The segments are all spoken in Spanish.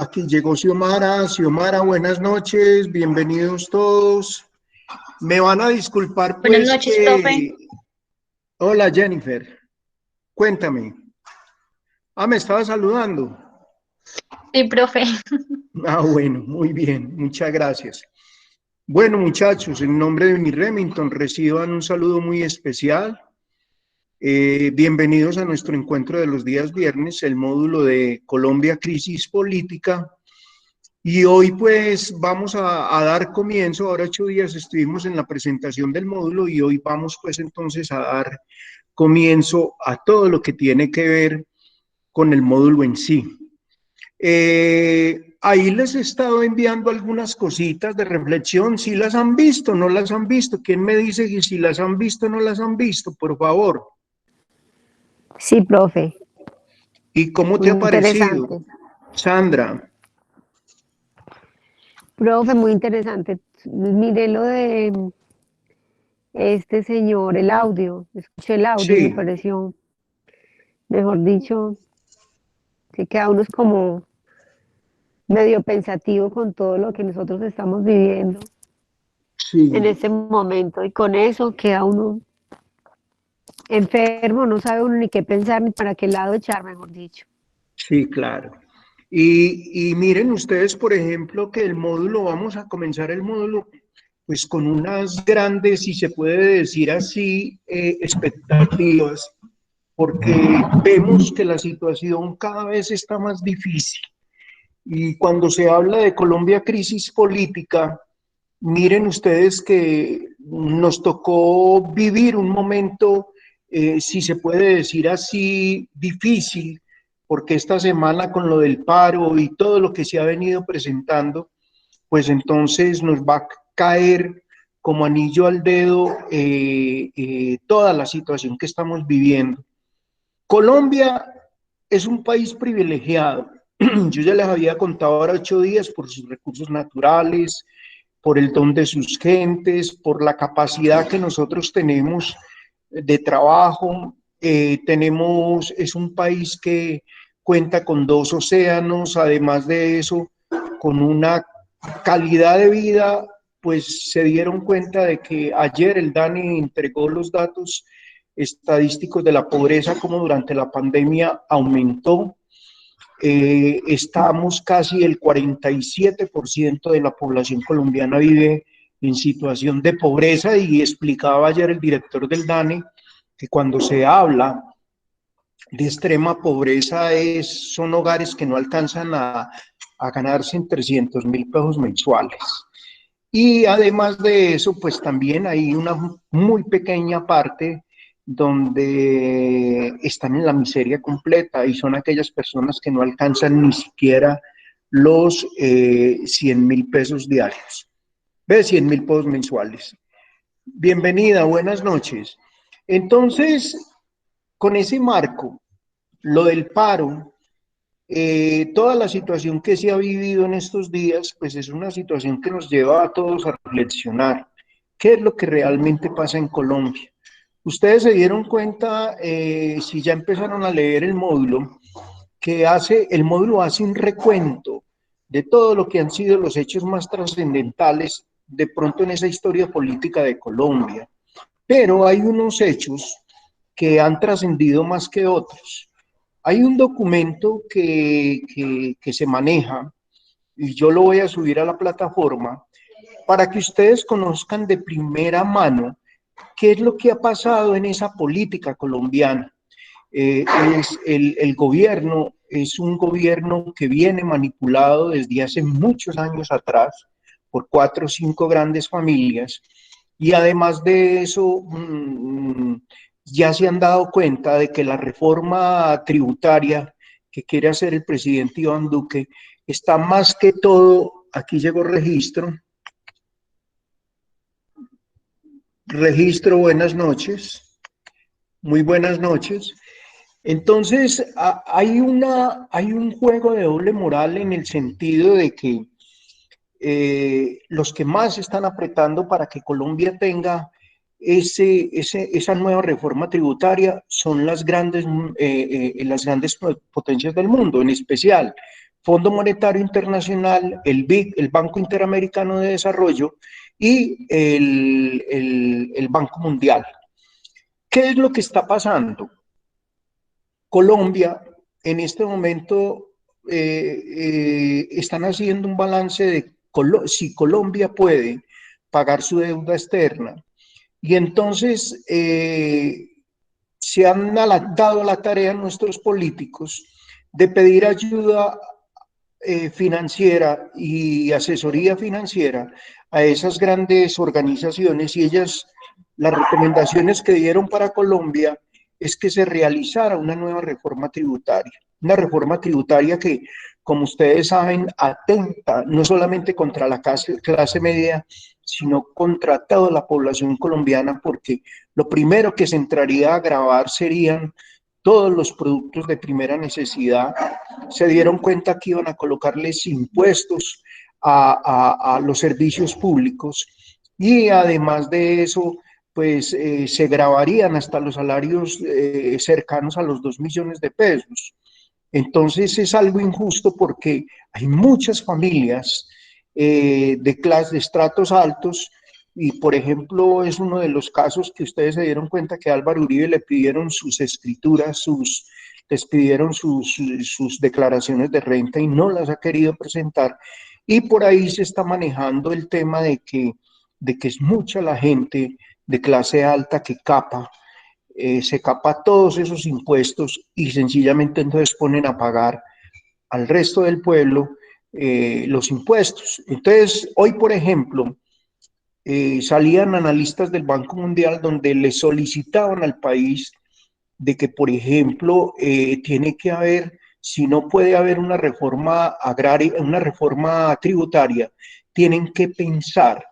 Aquí llegó Xiomara. Xiomara, buenas noches, bienvenidos todos. Me van a disculpar Buenas pues noches, profe. que... Hola Jennifer, cuéntame. Me estaba saludando. Sí, profe. Bueno, muy bien, muchas gracias. Bueno muchachos, en nombre de Uniremington reciban un saludo muy especial. Bienvenidos a nuestro encuentro de los días viernes, el módulo de Colombia Crisis Política. Y hoy pues vamos a dar comienzo. Ahora 8 días estuvimos en la presentación del módulo y hoy vamos pues entonces a dar comienzo a todo lo que tiene que ver con el módulo en sí. Ahí les he estado enviando algunas cositas de reflexión. ¿Si las han visto? ¿No las han visto? ¿Quién me dice que si las han visto o no las han visto? Por favor. Sí, profe, ¿Y cómo te muy ha parecido, interesante. Sandra? Profe, muy interesante. Mire lo de este señor, el audio. Escuché el audio y me Sí. pareció, mejor dicho, que queda uno es como medio pensativo con todo lo que nosotros estamos viviendo en Sí. este momento. Y con eso queda uno enfermo, no sabe uno ni qué pensar ni para qué lado echar, mejor dicho. Sí, claro. Y miren ustedes, por ejemplo, que el módulo, vamos a comenzar el módulo, pues con unas grandes, si se puede decir así, expectativas, porque vemos que la situación cada vez está más difícil. Y cuando se habla de Colombia crisis política, miren ustedes que nos tocó vivir un momento, si se puede decir así, difícil, porque esta semana con lo del paro y todo lo que se ha venido presentando, pues entonces nos va a caer como anillo al dedo toda la situación que estamos viviendo. Colombia es un país privilegiado. Yo ya les había contado ahora 8 días por sus recursos naturales, por el don de sus gentes, por la capacidad que nosotros tenemos de trabajo. Es un país que cuenta con 2 océanos, además de eso, con una calidad de vida, pues se dieron cuenta de que ayer el DANE entregó los datos estadísticos de la pobreza, como durante la pandemia aumentó. Estamos casi el 47% de la población colombiana vive en situación de pobreza y explicaba ayer el director del DANE que cuando se habla de extrema pobreza son hogares que no alcanzan a ganarse en 300.000 pesos mensuales. Y además de eso, pues también hay una muy pequeña parte donde están en la miseria completa y son aquellas personas que no alcanzan ni siquiera los 100.000 pesos diarios, de 100.000 pesos mensuales. Bienvenida, buenas noches. Entonces, con ese marco, lo del paro, toda la situación que se ha vivido en estos días, pues es una situación que nos lleva a todos a reflexionar. ¿Qué es lo que realmente pasa en Colombia? Ustedes se dieron cuenta, si ya empezaron a leer el módulo, el módulo hace un recuento de todo lo que han sido los hechos más trascendentales de pronto en esa historia política de Colombia. Pero hay unos hechos que han trascendido más que otros. Hay un documento que se maneja y yo lo voy a subir a la plataforma para que ustedes conozcan de primera mano qué es lo que ha pasado en esa política colombiana. El gobierno es un gobierno que viene manipulado desde hace muchos años atrás por 4 o 5 grandes familias y además de eso ya se han dado cuenta de que la reforma tributaria que quiere hacer el presidente Iván Duque está más que todo, aquí llegó registro, buenas noches, muy buenas noches. Entonces, hay un juego de doble moral en el sentido de que los que más están apretando para que Colombia tenga esa nueva reforma tributaria son las grandes potencias del mundo, en especial Fondo Monetario Internacional, el BID, el Banco Interamericano de Desarrollo, y el Banco Mundial. ¿Qué es lo que está pasando? Colombia, en este momento, están haciendo un balance de si Colombia puede pagar su deuda externa. Y entonces se han dado la tarea a nuestros políticos de pedir ayuda financiera y asesoría financiera a esas grandes organizaciones, y ellas, las recomendaciones que dieron para Colombia es que se realizara una nueva reforma tributaria que, como ustedes saben, atenta no solamente contra la clase media, sino contra toda la población colombiana, porque lo primero que se entraría a gravar serían todos los productos de primera necesidad. Se dieron cuenta que iban a colocarles impuestos a los servicios públicos, y además de eso, pues se grabarían hasta los salarios cercanos a los 2 millones de pesos. Entonces es algo injusto porque hay muchas familias de estratos altos, y por ejemplo es uno de los casos que ustedes se dieron cuenta que a Álvaro Uribe le pidieron sus escrituras, les pidieron sus declaraciones de renta y no las ha querido presentar, y por ahí se está manejando el tema de que es mucha la gente de clase alta que se capa todos esos impuestos, y sencillamente entonces ponen a pagar al resto del pueblo los impuestos. Entonces, hoy, por ejemplo, salían analistas del Banco Mundial donde le solicitaban al país de que, por ejemplo, tiene que haber, si no puede haber una reforma agraria, una reforma tributaria, tienen que pensar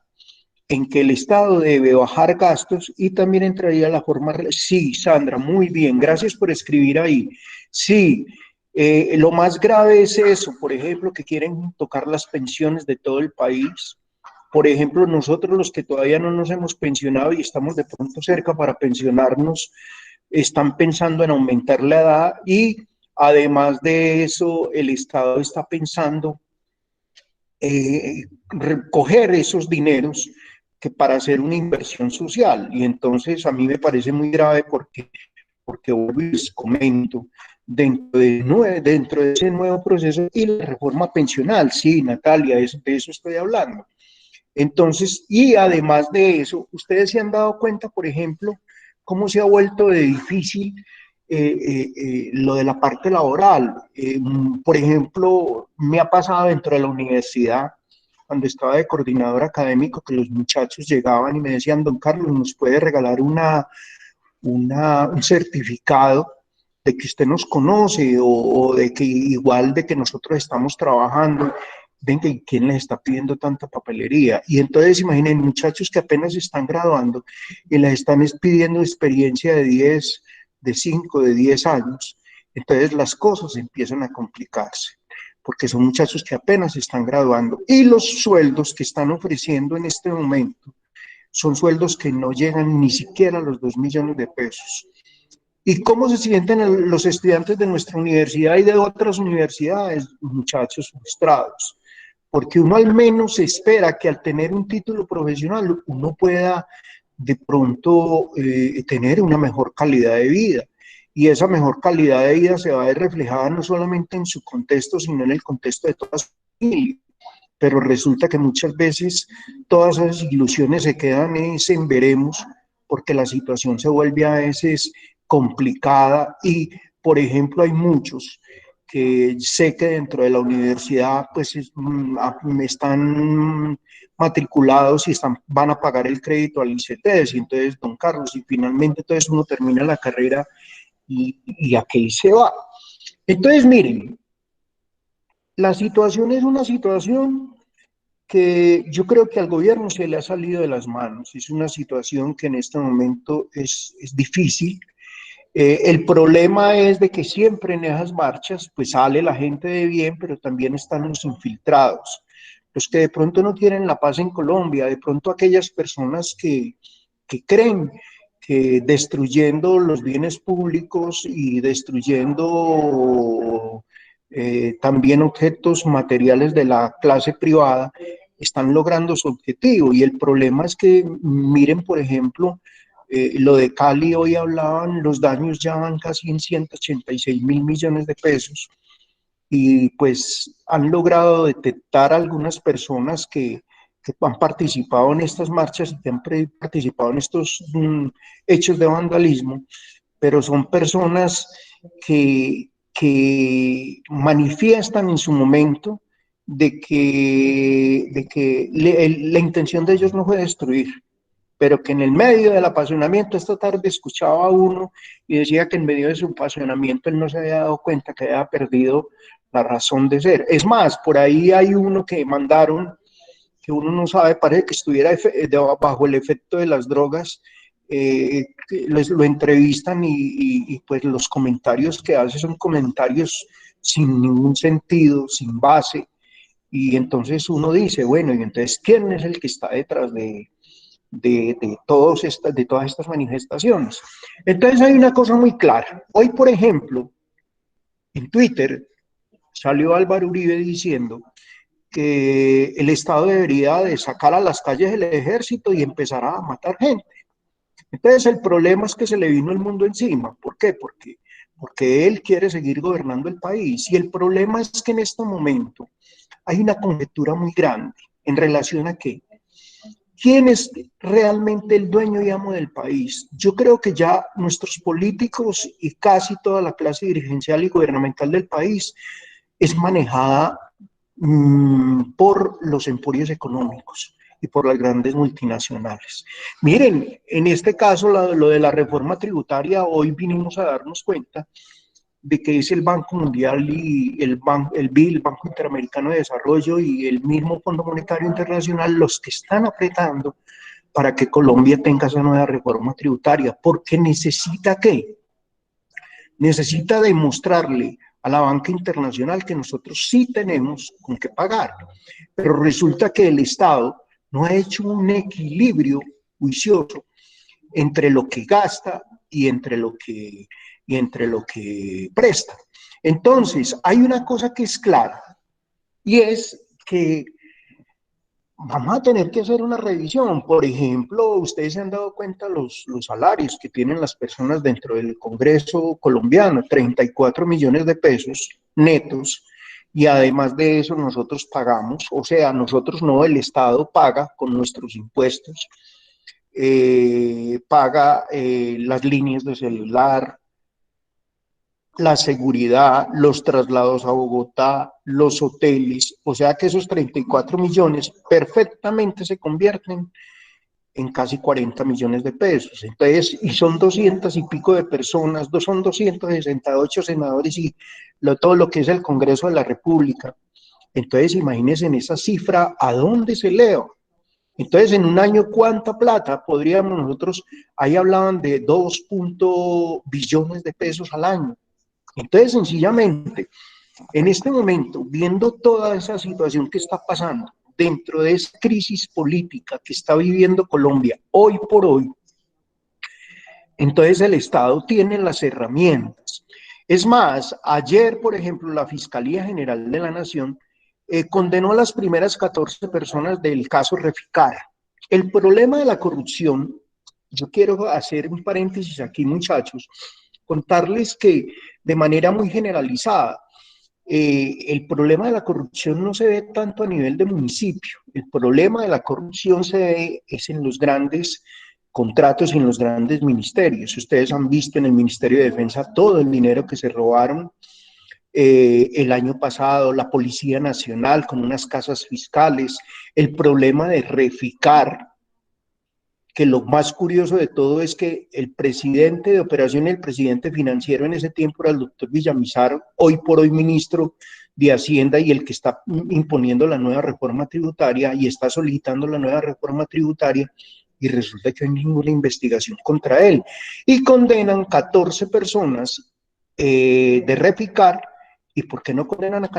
en que el Estado debe bajar gastos, y también entraría la forma... Sí, Sandra, muy bien, gracias por escribir ahí. Sí, lo más grave es eso, por ejemplo, que quieren tocar las pensiones de todo el país. Por ejemplo, nosotros los que todavía no nos hemos pensionado y estamos de pronto cerca para pensionarnos, están pensando en aumentar la edad, y además de eso, el Estado está pensando recoger esos dineros que para hacer una inversión social. Y entonces a mí me parece muy grave porque les comento, dentro de ese nuevo proceso y la reforma pensional, sí, Natalia, de eso estoy hablando. Entonces, y además de eso, ustedes se han dado cuenta, por ejemplo, cómo se ha vuelto de difícil lo de la parte laboral. Por ejemplo, me ha pasado dentro de la universidad, cuando estaba de coordinador académico, que los muchachos llegaban y me decían: don Carlos, ¿nos puede regalar un certificado de que usted nos conoce, o de que igual de que nosotros estamos trabajando? Venga, ¿y quién les está pidiendo tanta papelería? Y entonces imaginen, muchachos que apenas están graduando y les están pidiendo experiencia de 5, de 10 años. Entonces las cosas empiezan a complicarse, porque son muchachos que apenas están graduando, y los sueldos que están ofreciendo en este momento son sueldos que no llegan ni siquiera a los 2 millones de pesos. ¿Y cómo se sienten los estudiantes de nuestra universidad y de otras universidades? Muchachos frustrados, porque uno al menos espera que al tener un título profesional uno pueda de pronto tener una mejor calidad de vida, y esa mejor calidad de vida se va a ver reflejada no solamente en su contexto, sino en el contexto de toda su familia. Pero resulta que muchas veces todas esas ilusiones se quedan en veremos, porque la situación se vuelve a veces complicada, y por ejemplo hay muchos que sé que dentro de la universidad pues están matriculados y van a pagar el crédito al ICETES, y entonces, don Carlos, y finalmente entonces uno termina la carrera y a qué se va. Entonces, miren, la situación es una situación que yo creo que al gobierno se le ha salido de las manos. Es una situación que en este momento es difícil. El problema es de que siempre en esas marchas pues sale la gente de bien, pero también están los infiltrados, los que de pronto no quieren la paz en Colombia, de pronto aquellas personas que creen que destruyendo los bienes públicos y destruyendo también objetos materiales de la clase privada, están logrando su objetivo. Y el problema es que, miren, por ejemplo, lo de Cali, hoy hablaban, los daños ya van casi en 186.000 millones de pesos, y pues han logrado detectar algunas personas que han participado en estas marchas y que han participado en estos hechos de vandalismo, pero son personas que manifiestan en su momento la intención de ellos no fue destruir, pero que en el medio del apasionamiento, esta tarde escuchaba a uno y decía que en medio de su apasionamiento él no se había dado cuenta que había perdido la razón de ser. Es más, por ahí hay uno que mandaron, que uno no sabe, parece que estuviera bajo el efecto de las drogas, lo entrevistan y pues los comentarios que hace son comentarios sin ningún sentido, sin base, y entonces uno dice, bueno, y entonces, ¿quién es el que está detrás de todas estas manifestaciones? Entonces hay una cosa muy clara. Hoy, por ejemplo, en Twitter salió Álvaro Uribe diciendo que el Estado debería de sacar a las calles el ejército y empezar a matar gente. Entonces el problema es que se le vino el mundo encima. ¿Por qué? Porque él quiere seguir gobernando el país. Y el problema es que en este momento hay una conjetura muy grande en relación a qué. ¿Quién es realmente el dueño y amo del país? Yo creo que ya nuestros políticos y casi toda la clase dirigencial y gubernamental del país es manejada por los emporios económicos y por las grandes multinacionales. Miren, en este caso, lo de la reforma tributaria, hoy vinimos a darnos cuenta de que es el Banco Mundial y el BID, el Banco Interamericano de Desarrollo, y el mismo Fondo Monetario Internacional los que están apretando para que Colombia tenga esa nueva reforma tributaria, porque necesita ¿qué? Necesita demostrarle a la banca internacional que nosotros sí tenemos con qué pagar, pero resulta que el Estado no ha hecho un equilibrio juicioso entre lo que gasta y entre lo que presta. Entonces, hay una cosa que es clara, y es que vamos a tener que hacer una revisión. Por ejemplo, ustedes se han dado cuenta los salarios que tienen las personas dentro del Congreso colombiano, 34 millones de pesos netos, y además de eso nosotros pagamos, o sea, nosotros no, el Estado paga con nuestros impuestos, paga las líneas de celular, la seguridad, los traslados a Bogotá, los hoteles, o sea que esos 34 millones perfectamente se convierten en casi 40 millones de pesos. Entonces, y son 200 y pico de personas, son 268 senadores y todo lo que es el Congreso de la República. Entonces, imagínense en esa cifra, ¿a dónde se eleva? Entonces, en un año, ¿cuánta plata podríamos nosotros? Ahí hablaban de 2 billones de pesos al año. Entonces, sencillamente, en este momento, viendo toda esa situación que está pasando, dentro de esa crisis política que está viviendo Colombia hoy por hoy, entonces el Estado tiene las herramientas. Es más, ayer, por ejemplo, la Fiscalía General de la Nación condenó a las primeras 14 personas del caso Reficar. El problema de la corrupción, yo quiero hacer un paréntesis aquí, muchachos, contarles que de manera muy generalizada, el problema de la corrupción no se ve tanto a nivel de municipio. El problema de la corrupción se ve es en los grandes contratos y en los grandes ministerios. Ustedes han visto en el Ministerio de Defensa todo el dinero que se robaron el año pasado, la Policía Nacional con unas casas fiscales, el problema de Reficar, que lo más curioso de todo es que el presidente de operación y el presidente financiero en ese tiempo era el doctor Villamizar, hoy por hoy ministro de Hacienda y el que está imponiendo la nueva reforma tributaria y está solicitando la nueva reforma tributaria, y resulta que no hay ninguna investigación contra él. Y condenan 14 personas de Reficar. ¿Y por qué no condenan a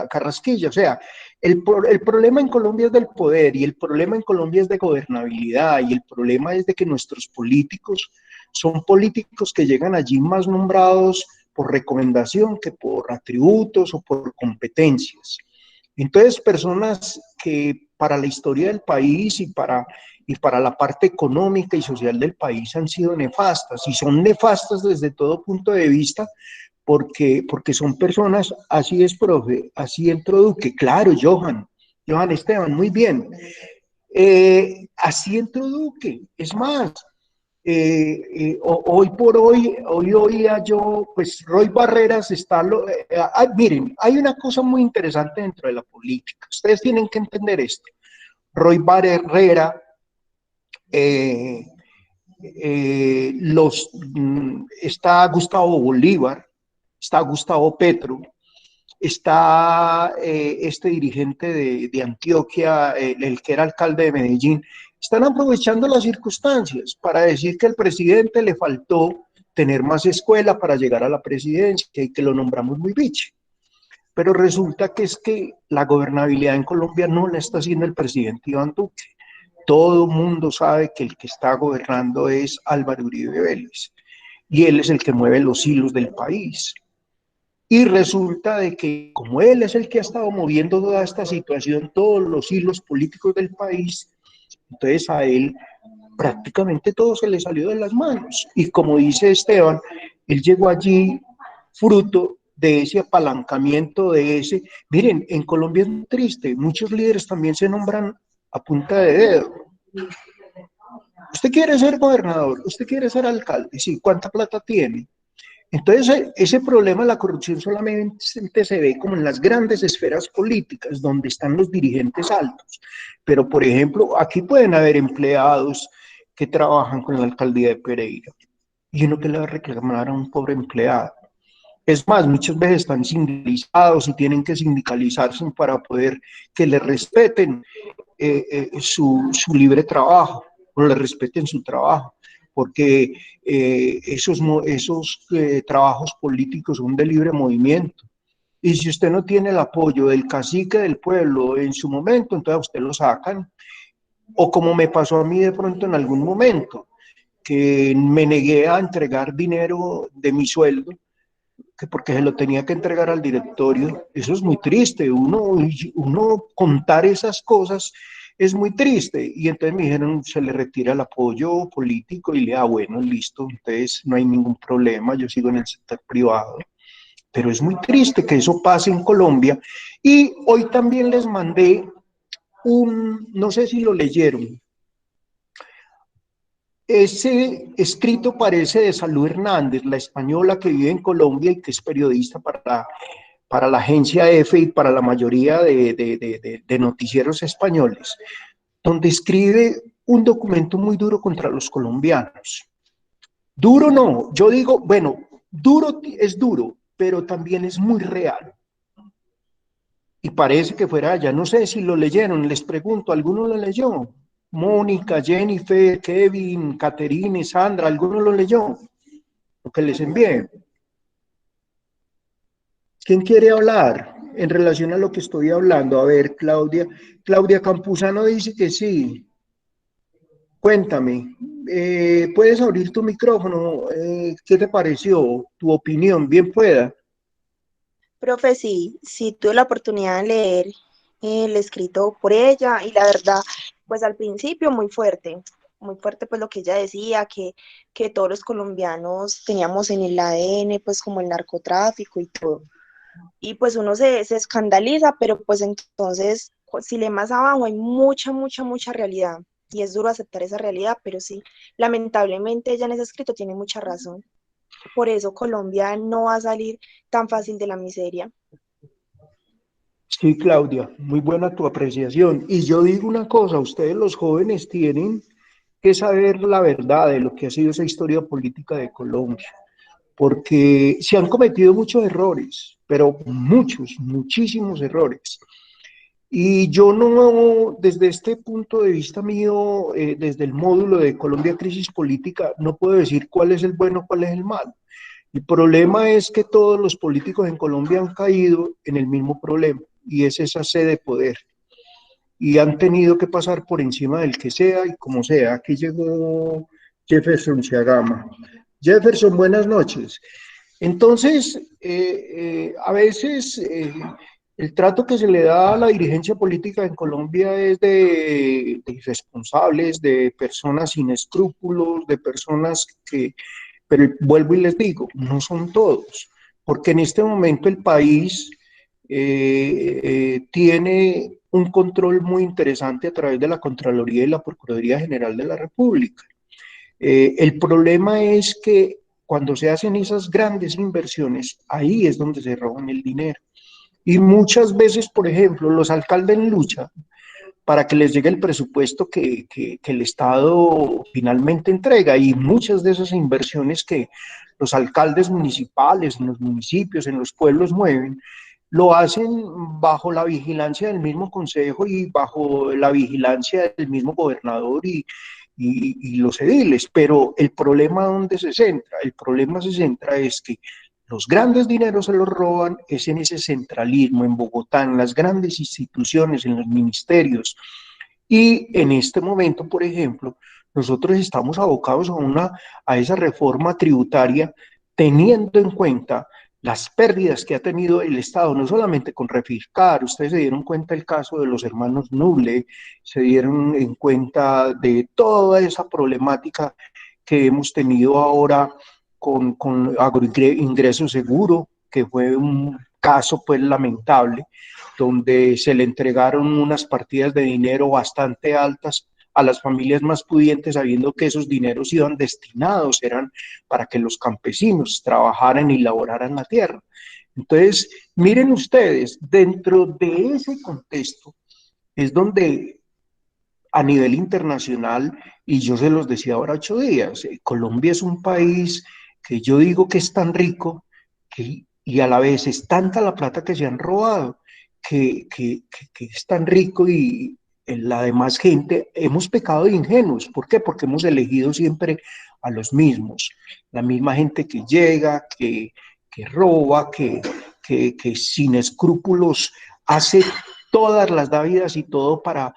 Carrasquilla? O sea, el problema en Colombia es del poder, y el problema en Colombia es de gobernabilidad, y el problema es de que nuestros políticos son políticos que llegan allí más nombrados por recomendación que por atributos o por competencias. Entonces, personas que para la historia del país y para la parte económica y social del país han sido nefastas, y son nefastas desde todo punto de vista, porque son personas, así es, profe, así entró Duque, claro, Johan Esteban, muy bien, así entró Duque, es más, hoy por hoy oía yo, pues Roy Barreras está, miren, hay una cosa muy interesante dentro de la política, ustedes tienen que entender esto. Roy Barrera, está Gustavo Bolívar, está Gustavo Petro, está este dirigente de Antioquia, el que era alcalde de Medellín, están aprovechando las circunstancias para decir que al presidente le faltó tener más escuela para llegar a la presidencia y que lo nombramos muy biche. Pero resulta que es que la gobernabilidad en Colombia no la está haciendo el presidente Iván Duque. Todo mundo sabe que el que está gobernando es Álvaro Uribe Vélez y él es el que mueve los hilos del país. Y resulta de que como él es el que ha estado moviendo toda esta situación, todos los hilos políticos del país, entonces a él prácticamente todo se le salió de las manos. Y como dice Esteban, él llegó allí fruto de ese apalancamiento, de ese... Miren, en Colombia es muy triste, muchos líderes también se nombran a punta de dedo. Usted quiere ser gobernador, usted quiere ser alcalde, sí, ¿cuánta plata tiene? Entonces, ese problema de la corrupción solamente se ve como en las grandes esferas políticas, donde están los dirigentes altos. Pero, por ejemplo, aquí pueden haber empleados que trabajan con la alcaldía de Pereira. Y uno que le va a reclamar a un pobre empleado. Es más, muchas veces están sindicalizados y tienen que sindicalizarse para poder que le respeten su libre trabajo, o le respeten su trabajo, porque esos trabajos políticos son de libre movimiento. Y si usted no tiene el apoyo del cacique del pueblo en su momento, entonces a usted lo sacan. O como me pasó a mí de pronto en algún momento, que me negué a entregar dinero de mi sueldo, que porque se lo tenía que entregar al directorio. Eso es muy triste, uno contar esas cosas es muy triste. Y entonces me dijeron, se le retira el apoyo político y le bueno, listo, entonces no hay ningún problema, yo sigo en el sector privado. Pero es muy triste que eso pase en Colombia. Y hoy también les mandé no sé si lo leyeron, ese escrito parece de Salud Hernández, la española que vive en Colombia y que es periodista para la agencia EFE y para la mayoría de noticieros españoles, donde escribe un documento muy duro contra los colombianos. Duro no, yo digo, bueno, duro es duro, pero también es muy real. Y parece que fuera allá, no sé si lo leyeron, les pregunto, ¿alguno lo leyó? Mónica, Jennifer, Kevin, Caterine, Sandra, ¿alguno lo leyó? Lo que les envié. ¿Quién quiere hablar en relación a lo que estoy hablando? A ver, Claudia. Claudia Campuzano dice que sí. Cuéntame. ¿Puedes abrir tu micrófono? ¿Qué te pareció? Tu opinión, bien pueda. Profe, sí tuve la oportunidad de leer el escrito por ella y la verdad, pues al principio muy fuerte pues lo que ella decía, que todos los colombianos teníamos en el ADN pues como el narcotráfico y todo. Y pues uno se escandaliza, pero pues entonces si le más abajo hay mucha realidad y es duro aceptar esa realidad, pero sí, lamentablemente ella en ese escrito tiene mucha razón. Por eso Colombia no va a salir tan fácil de la miseria. Sí, Claudia, muy buena tu apreciación. Y yo digo una cosa, ustedes los jóvenes tienen que saber la verdad de lo que ha sido esa historia política de Colombia, porque se han cometido muchos errores, pero muchísimos errores. Y yo no, desde este punto de vista mío, desde el módulo de Colombia Crisis Política, no puedo decir cuál es el bueno, cuál es el malo. El problema es que todos los políticos en Colombia han caído en el mismo problema, y es esa sed de poder. Y han tenido que pasar por encima del que sea y como sea. Aquí llegó Jefferson Chiagama. Jefferson, buenas noches. Entonces, a veces el trato que se le da a la dirigencia política en Colombia es de irresponsables, de personas sin escrúpulos, de personas que, pero vuelvo y les digo, no son todos, porque en este momento el país tiene un control muy interesante a través de la Contraloría y la Procuraduría General de la República. El problema es que cuando se hacen esas grandes inversiones, ahí es donde se roban el dinero. Y muchas veces, por ejemplo, los alcaldes luchan para que les llegue el presupuesto que el Estado finalmente entrega. Y muchas de esas inversiones que los alcaldes municipales en los municipios, en los pueblos mueven, lo hacen bajo la vigilancia del mismo consejo y bajo la vigilancia del mismo gobernador y los ediles. Pero el problema, ¿dónde se centra? El problema se centra es que los grandes dineros se los roban, es en ese centralismo, en Bogotá, en las grandes instituciones, en los ministerios. Y en este momento, por ejemplo, nosotros estamos abocados a esa reforma tributaria teniendo en cuenta las pérdidas que ha tenido el Estado, no solamente con Refiscar. Ustedes se dieron cuenta del caso de los hermanos Nuble, se dieron en cuenta de toda esa problemática que hemos tenido ahora con agroingreso seguro, que fue un caso pues lamentable, donde se le entregaron unas partidas de dinero bastante altas a las familias más pudientes, sabiendo que esos dineros iban destinados, eran para que los campesinos trabajaran y laboraran la tierra. Entonces, miren ustedes, dentro de ese contexto es donde a nivel internacional, y yo se los decía ahora 8 días, Colombia es un país que yo digo que es tan rico y a la vez es tanta la plata que se han robado, que es tan rico y la demás gente hemos pecado de ingenuos. ¿Por qué? Porque hemos elegido siempre a los mismos, la misma gente que llega, que roba, que sin escrúpulos hace todas las dávidas y todo para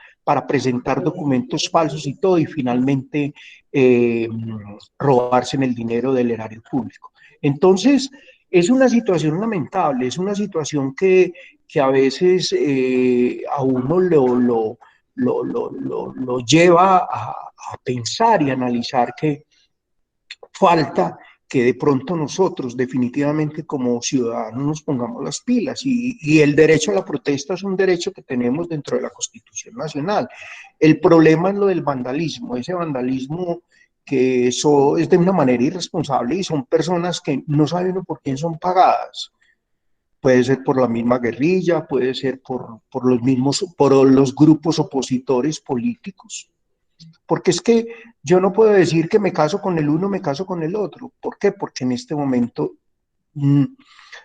presentar documentos falsos y todo, y finalmente robarse en el dinero del erario público. Entonces, es una situación lamentable, es una situación que a veces a uno lo lleva a pensar y analizar que falta que de pronto nosotros definitivamente como ciudadanos nos pongamos las pilas y el derecho a la protesta es un derecho que tenemos dentro de la Constitución Nacional. El problema es lo del vandalismo, ese vandalismo que eso es de una manera irresponsable y son personas que no saben por quién son pagadas. Puede ser por la misma guerrilla, puede ser por los grupos opositores políticos. Porque es que yo no puedo decir que me caso con el uno, me caso con el otro. ¿Por qué? Porque en este momento,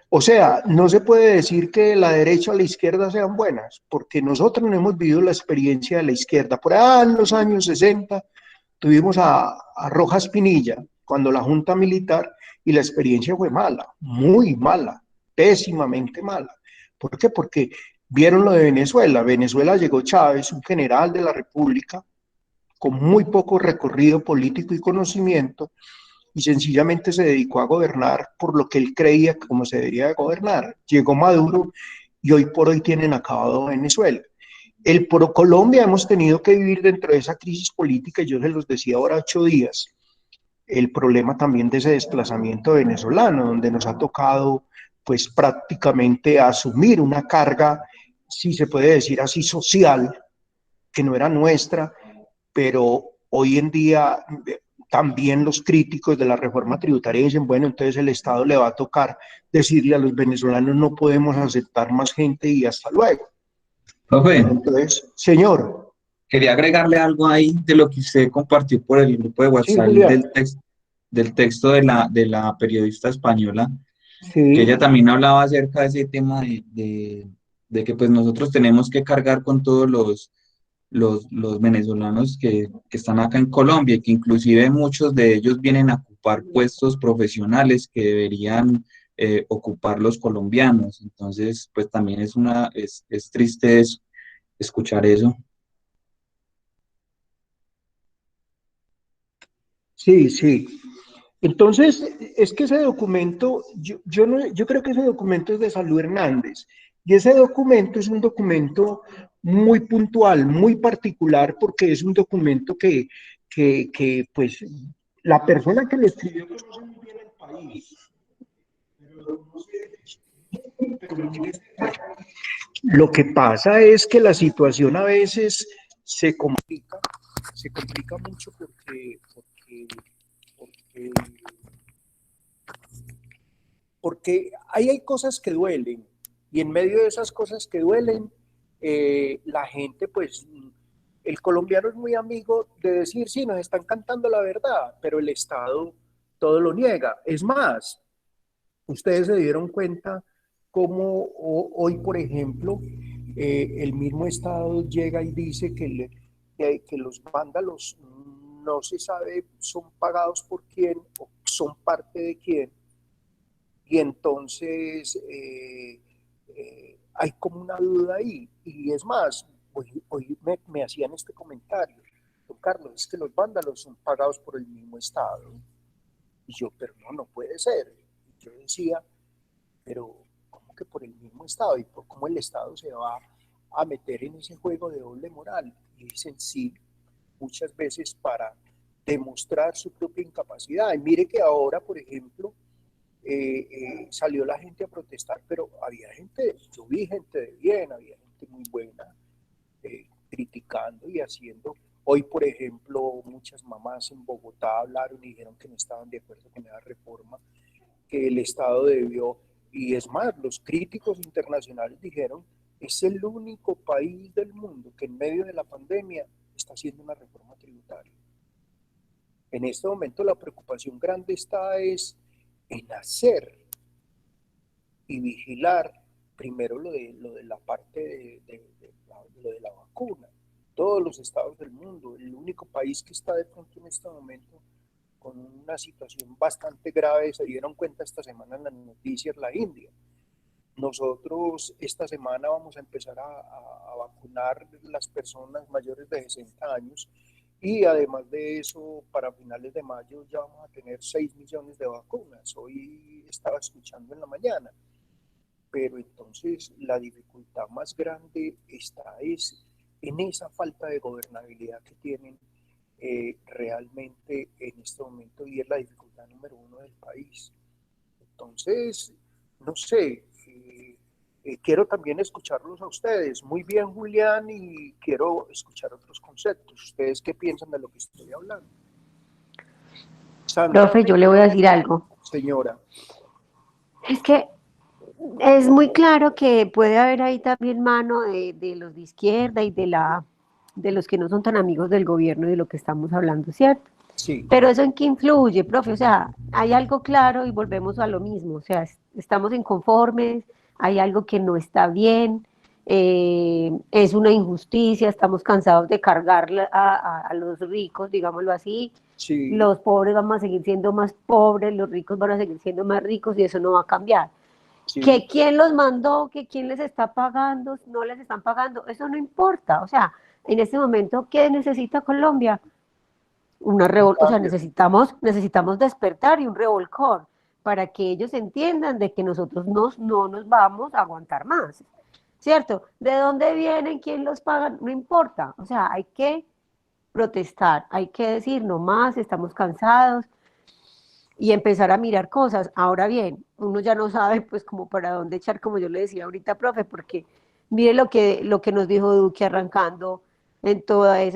o sea, no se puede decir que la derecha o la izquierda sean buenas, porque nosotros no hemos vivido la experiencia de la izquierda. Por allá en los años 60 tuvimos a Rojas Pinilla, cuando la Junta Militar, y la experiencia fue mala, muy mala, pésimamente mala. ¿Por qué? Porque vieron lo de Venezuela. Venezuela llegó Chávez, un general de la República, con muy poco recorrido político y conocimiento, y sencillamente se dedicó a gobernar por lo que él creía que como se debería de gobernar. Llegó Maduro y hoy por hoy tienen acabado Venezuela. El Pro Colombia hemos tenido que vivir dentro de esa crisis política, y yo se los decía ahora 8 días, el problema también de ese desplazamiento venezolano, donde nos ha tocado pues prácticamente asumir una carga, si se puede decir así, social, que no era nuestra, pero hoy en día también los críticos de la reforma tributaria dicen, bueno, entonces el Estado le va a tocar decirle a los venezolanos no podemos aceptar más gente y hasta luego. Profe, Entonces, señor. quería agregarle algo ahí de lo que usted compartió por el grupo de Sí, WhatsApp Julián. del texto de la periodista española, que Sí, ella también hablaba acerca de ese tema de que pues nosotros tenemos que cargar con todos los venezolanos que están acá en Colombia y que inclusive muchos de ellos vienen a ocupar puestos profesionales que deberían ocupar los colombianos. Entonces, pues también es triste escuchar eso. sí, sí. Entonces, es que ese documento, yo creo que ese documento es de Salud Hernández, y ese documento es un documento muy puntual, muy particular, porque es un documento que pues, la persona que le escribió conoce muy bien el país. Pero no sé, pero lo que pasa es que la situación a veces se complica mucho porque porque ahí hay cosas que duelen y en medio de esas cosas que duelen, la gente, pues, el colombiano es muy amigo de decir, sí, nos están cantando la verdad, pero el Estado todo lo niega. Es más, ustedes se dieron cuenta cómo hoy, por ejemplo, el mismo Estado llega y dice que los vándalos no se sabe son pagados por quién o son parte de quién, y entonces hay como una duda ahí. Y es más, hoy me hacían este comentario, don Carlos, es que los vándalos son pagados por el mismo Estado. Y yo, pero no, no puede ser. Y yo decía, pero ¿cómo que por el mismo Estado? ¿Y por cómo el Estado se va a meter en ese juego de doble moral? Y dicen sí, muchas veces para demostrar su propia incapacidad. Y mire que ahora, por ejemplo, salió la gente a protestar, pero había gente, yo vi gente de bien, había gente muy buena, criticando y haciendo. Hoy, por ejemplo, muchas mamás en Bogotá hablaron y dijeron que no estaban de acuerdo con esa reforma, que el Estado debió, y es más, los críticos internacionales dijeron, es el único país del mundo que en medio de la pandemia está haciendo una reforma tributaria. En este momento la preocupación grande está es en hacer y vigilar primero lo de la parte lo de la vacuna. Todos los estados del mundo, el único país que está de pronto en este momento con una situación bastante grave, se dieron cuenta esta semana en las noticias, la India. Nosotros esta semana vamos a empezar a vacunar las personas mayores de 60 años y además de eso, para finales de mayo ya vamos a tener 6 millones de vacunas. Hoy estaba escuchando en la mañana, pero entonces la dificultad más grande está es en esa falta de gobernabilidad que tienen realmente en este momento, y es la dificultad número uno del país. Entonces, no sé, quiero también escucharlos a ustedes. Muy bien, Julián, y quiero escuchar otros conceptos. ¿Ustedes qué piensan de lo que estoy hablando? Sandra. Profe, yo le voy a decir algo. Señora. Es que es muy claro que puede haber ahí también mano de los de izquierda y de los que no son tan amigos del gobierno y de lo que estamos hablando, ¿cierto? Sí. Pero eso en qué influye, profe, o sea, hay algo claro y volvemos a lo mismo, o sea, estamos inconformes, hay algo que no está bien, es una injusticia, estamos cansados de cargar a los ricos, digámoslo así, Sí. los pobres vamos a seguir siendo más pobres, los ricos van a seguir siendo más ricos y eso no va a cambiar. Sí. Que quién los mandó, que quién les está pagando, no les están pagando, eso no importa, o sea, en este momento, ¿qué necesita Colombia? O sea, necesitamos despertar y un revolcón para que ellos entiendan de que nosotros no nos vamos a aguantar más, ¿cierto? ¿De dónde vienen? ¿Quién los paga? No importa, o sea, hay que protestar, hay que decir no más, estamos cansados y empezar a mirar cosas. Ahora bien, uno ya no sabe pues como para dónde echar, como yo le decía ahorita, profe, porque mire lo que nos dijo Duque arrancando en toda en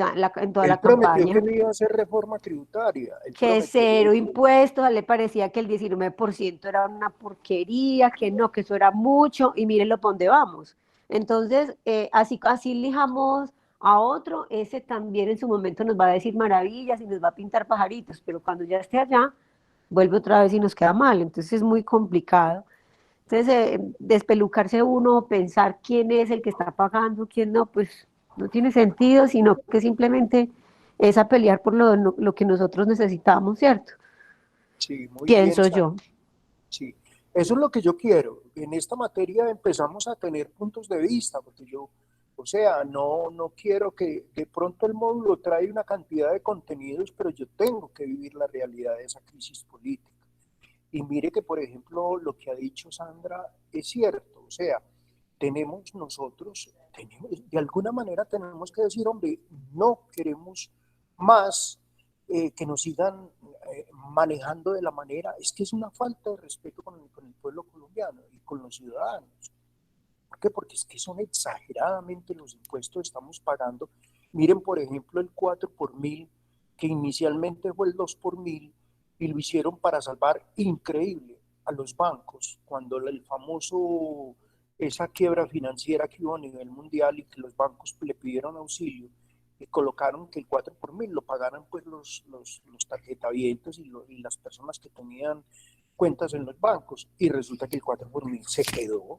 toda Él la prometió campaña. que no iba a hacer reforma tributaria. Que cero impuestos, le parecía que el 19% era una porquería, que no, que eso era mucho, y mírenlo por dónde vamos. Entonces, así lijamos a otro, ese también en su momento nos va a decir maravillas y nos va a pintar pajaritos, pero cuando ya esté allá, vuelve otra vez y nos queda mal, entonces es muy complicado. Entonces, despelucarse uno, pensar quién es el que está pagando, quién no, pues no tiene sentido, sino que simplemente es a pelear por lo que nosotros necesitamos, ¿cierto? Sí, muy Pienso bien, yo. sí, eso es lo que yo quiero. En esta materia empezamos a tener puntos de vista, porque yo O sea, no quiero que de pronto el módulo trae una cantidad de contenidos, pero yo tengo que vivir la realidad de esa crisis política. Y mire que, por ejemplo, lo que ha dicho Sandra es cierto. O sea, de alguna manera tenemos que decir, hombre, no queremos más que nos sigan manejando de la manera, es que es una falta de respeto con el pueblo colombiano y con los ciudadanos. ¿Por qué? Porque es que son exageradamente los impuestos que estamos pagando. Miren, por ejemplo, el 4 por mil, que inicialmente fue el 2 por mil, y lo hicieron para salvar increíble a los bancos, cuando el famoso, esa quiebra financiera que hubo a nivel mundial y que los bancos le pidieron auxilio, y colocaron que el 4 por mil lo pagaran pues los tarjetavientes y las personas que tenían cuentas en los bancos, y resulta que el 4 por mil se quedó,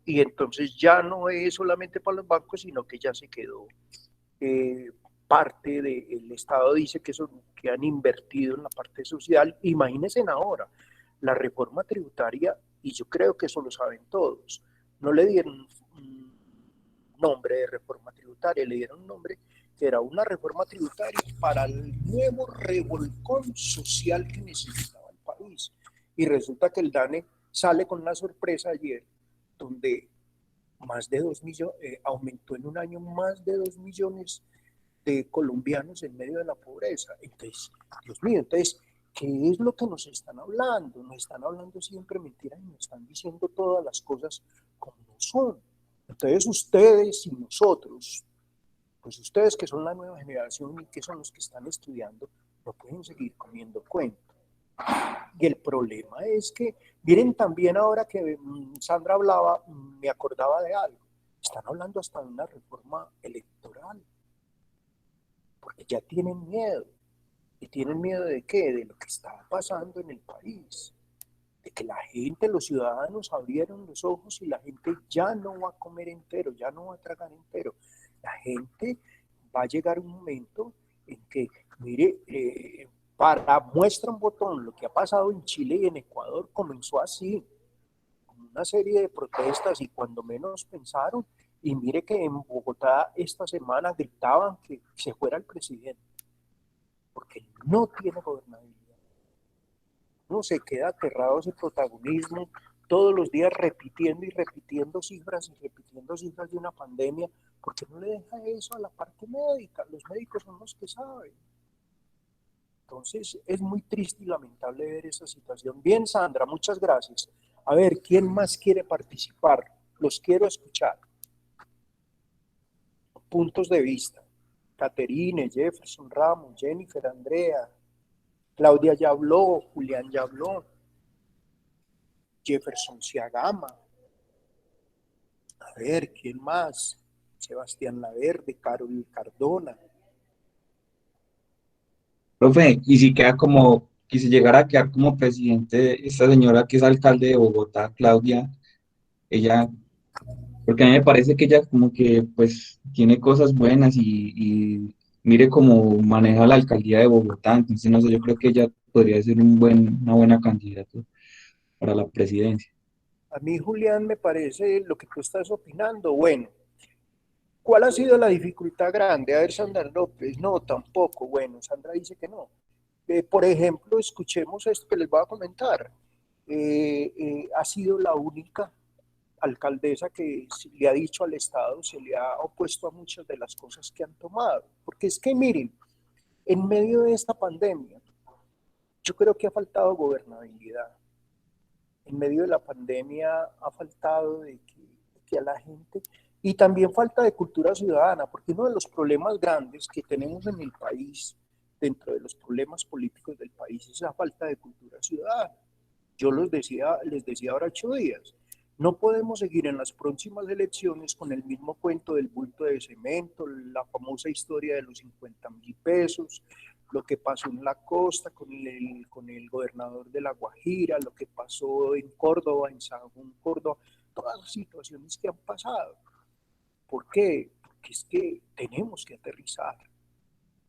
y entonces ya no es solamente para los bancos, sino que ya se quedó parte del Estado, dice que eso que han invertido en la parte social. Imagínense ahora, la reforma tributaria, y yo creo que eso lo saben todos, no le dieron un nombre de reforma tributaria, le dieron un nombre que era una reforma tributaria para el nuevo revolcón social que necesitaba el país. Y resulta que el DANE sale con una sorpresa ayer, donde más de 2 millones, aumentó en un año más de 2 millones de colombianos en medio de la pobreza. Entonces, Dios mío, entonces, ¿qué es lo que nos están hablando? Nos están hablando siempre mentiras y nos están diciendo todas las cosas como no son. Entonces, ustedes y nosotros, pues ustedes que son la nueva generación y que son los que están estudiando, no pueden seguir comiendo cuento. Y el problema es que, miren, también ahora que Sandra hablaba, me acordaba de algo. Están hablando hasta de una reforma electoral, porque ya tienen miedo. ¿Y tienen miedo de qué? De lo que está pasando en el país. De que la gente, los ciudadanos abrieron los ojos y la gente ya no va a comer entero, ya no va a tragar entero. La gente va a llegar un momento en que, mire, para muestra un botón, lo que ha pasado en Chile y en Ecuador comenzó así, con una serie de protestas y cuando menos pensaron, y mire que en Bogotá esta semana gritaban que se fuera el presidente, porque no tiene gobernabilidad. No se queda aterrado ese protagonismo, todos los días repitiendo y repitiendo cifras y repitiendo cifras de una pandemia, porque no le deja eso a la parte médica, los médicos son los que saben. Entonces es muy triste y lamentable ver esa situación. Bien, Sandra, muchas gracias. A ver, ¿quién más quiere participar? Los quiero escuchar. Puntos de vista. Caterine, Jefferson Ramos, Jennifer, Andrea, Claudia ya habló, Julián ya habló, Jefferson Ciagama. A ver, ¿quién más? Sebastián Laverde, Carol Cardona. Profe, y si queda como, y si llegara a quedar como presidente esta señora que es alcalde de Bogotá, Claudia, ella, porque a mí me parece que ella como que pues tiene cosas buenas y mire cómo maneja la alcaldía de Bogotá, entonces no sé, yo creo que ella podría ser una buena candidata para la presidencia. A mí, Julián, me parece lo que tú estás opinando. Bueno, ¿cuál ha sido la dificultad grande? A ver, Sandra López, no, tampoco. Bueno, Sandra dice que no. Por ejemplo, escuchemos esto que les voy a comentar. Ha sido la única alcaldesa que le ha dicho al Estado, se le ha opuesto a muchas de las cosas que han tomado. Porque es que, miren, en medio de esta pandemia, yo creo que ha faltado gobernabilidad. En medio de la pandemia ha faltado de que a la gente, y también falta de cultura ciudadana, porque uno de los problemas grandes que tenemos en el país, dentro de los problemas políticos del país, es la falta de cultura ciudadana. Yo les decía ahora 8 días, no podemos seguir en las próximas elecciones con el mismo cuento del bulto de cemento, la famosa historia de los 50.000 pesos, lo que pasó en la costa con el gobernador de La Guajira, lo que pasó en Córdoba, en Sahagún, Córdoba, todas las situaciones que han pasado. ¿Por qué? Porque es que tenemos que aterrizar.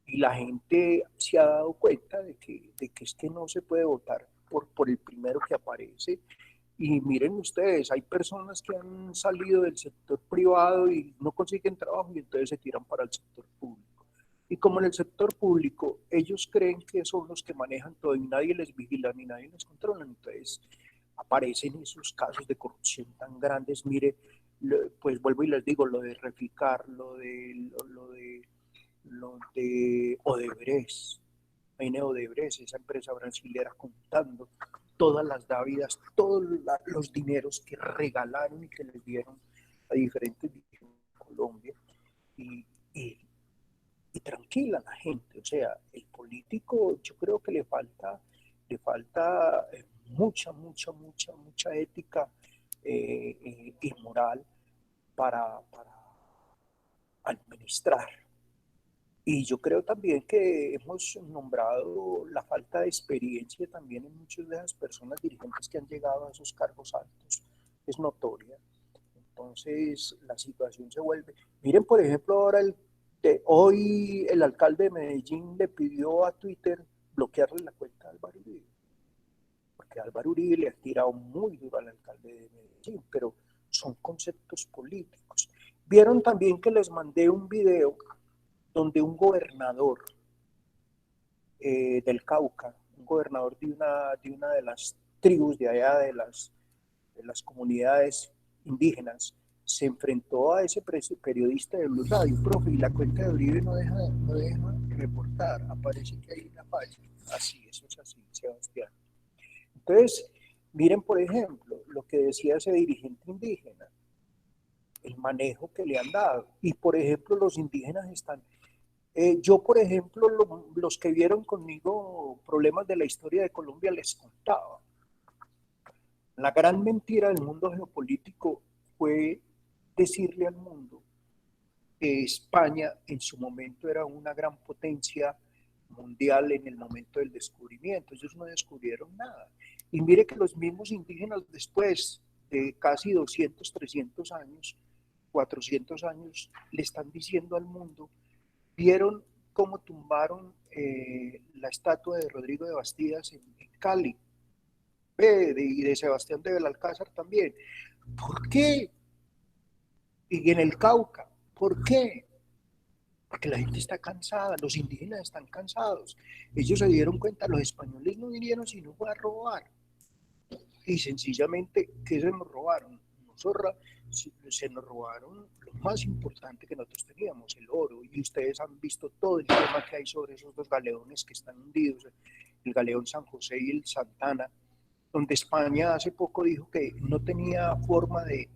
Y la gente se ha dado cuenta de que es que no se puede votar por el primero que aparece, Y miren ustedes, hay personas que han salido del sector privado y no consiguen trabajo y entonces se tiran para el sector público. Y como en el sector público ellos creen que son los que manejan todo y nadie les vigila ni nadie les controla, entonces aparecen esos casos de corrupción tan grandes. Mire, pues vuelvo y les digo, lo de Reficar, lo de Odebrecht, en Odebrecht, esa empresa brasilera, contando todas las dávidas, todos los dineros que regalaron y que les dieron a diferentes en Colombia, y, y, y tranquila la gente. O sea, el político yo creo que le falta mucha ética y moral para administrar. Y yo creo también que hemos nombrado la falta de experiencia también en muchas de las personas dirigentes que han llegado a esos cargos altos. Es notoria. Entonces la situación se vuelve... Miren, por ejemplo, hoy el alcalde de Medellín le pidió a Twitter bloquearle la cuenta a Álvaro Uribe, porque Álvaro Uribe le ha tirado muy duro al alcalde de Medellín, pero son conceptos políticos. Vieron también que les mandé un video donde un gobernador del Cauca, un gobernador de una de las tribus de allá, de las comunidades indígenas, se enfrentó a ese periodista de Blue Radio, profe, y la cuenta de Uribe no deja reportar, aparece que hay una falla. Así, eso es así, Sebastián. Entonces, miren, por ejemplo, lo que decía ese dirigente indígena, el manejo que le han dado. Y, por ejemplo, los indígenas están... yo, por ejemplo, los que vieron conmigo problemas de la historia de Colombia les contaba. La gran mentira del mundo geopolítico fue decirle al mundo que España en su momento era una gran potencia mundial en el momento del descubrimiento. Ellos no descubrieron nada. Y mire que los mismos indígenas después de casi 200, 300 años, 400 años, le están diciendo al mundo. Vieron cómo tumbaron la estatua de Rodrigo de Bastidas en Cali, y de Sebastián de Belalcázar también. ¿Por qué? Y en el Cauca, ¿por qué? Porque la gente está cansada, los indígenas están cansados. Ellos se dieron cuenta, los españoles no vinieron sino fue a robar. Y sencillamente, ¿qué se nos robaron? Se nos robaron lo más importante que nosotros teníamos, el oro. Y ustedes han visto todo el tema que hay sobre esos dos galeones que están hundidos, el galeón San José y el Santana, donde España hace poco dijo que no tenía forma de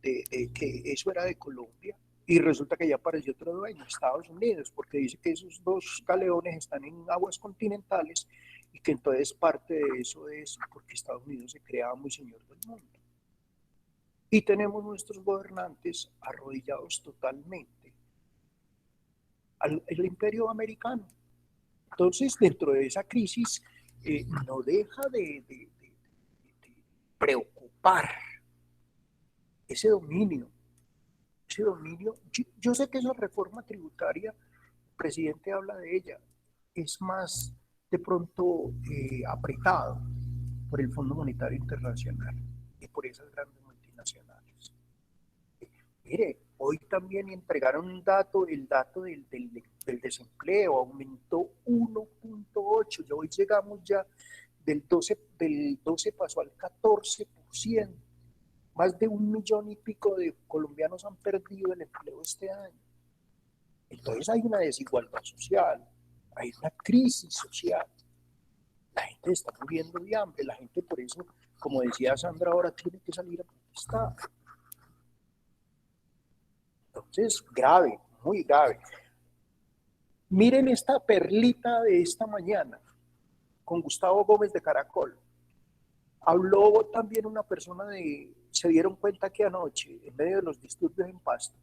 que eso era de Colombia. Y resulta que ya apareció otro dueño, Estados Unidos, porque dice que esos dos galeones están en aguas continentales y que entonces parte de eso es porque Estados Unidos se creaba muy señor del mundo. Y tenemos nuestros gobernantes arrodillados totalmente al imperio americano. Entonces, dentro de esa crisis, no deja de preocupar ese dominio. Yo sé que esa reforma tributaria, el presidente habla de ella, es más de pronto apretado por el Fondo Monetario Internacional y por esas grandes multinacionales. Mire, hoy también entregaron un dato, el dato del desempleo aumentó 1.8, ya hoy llegamos ya del 12 pasó al 14%. Más de 1 millón y pico de colombianos han perdido el empleo este año. Entonces hay una desigualdad social, hay una crisis social. La gente está muriendo de hambre, la gente por eso, como decía Sandra, ahora tiene que salir a protestar. Entonces, grave, muy grave. Miren esta perlita de esta mañana con Gustavo Gómez de Caracol. Habló también una persona se dieron cuenta que anoche, en medio de los disturbios en Pasto,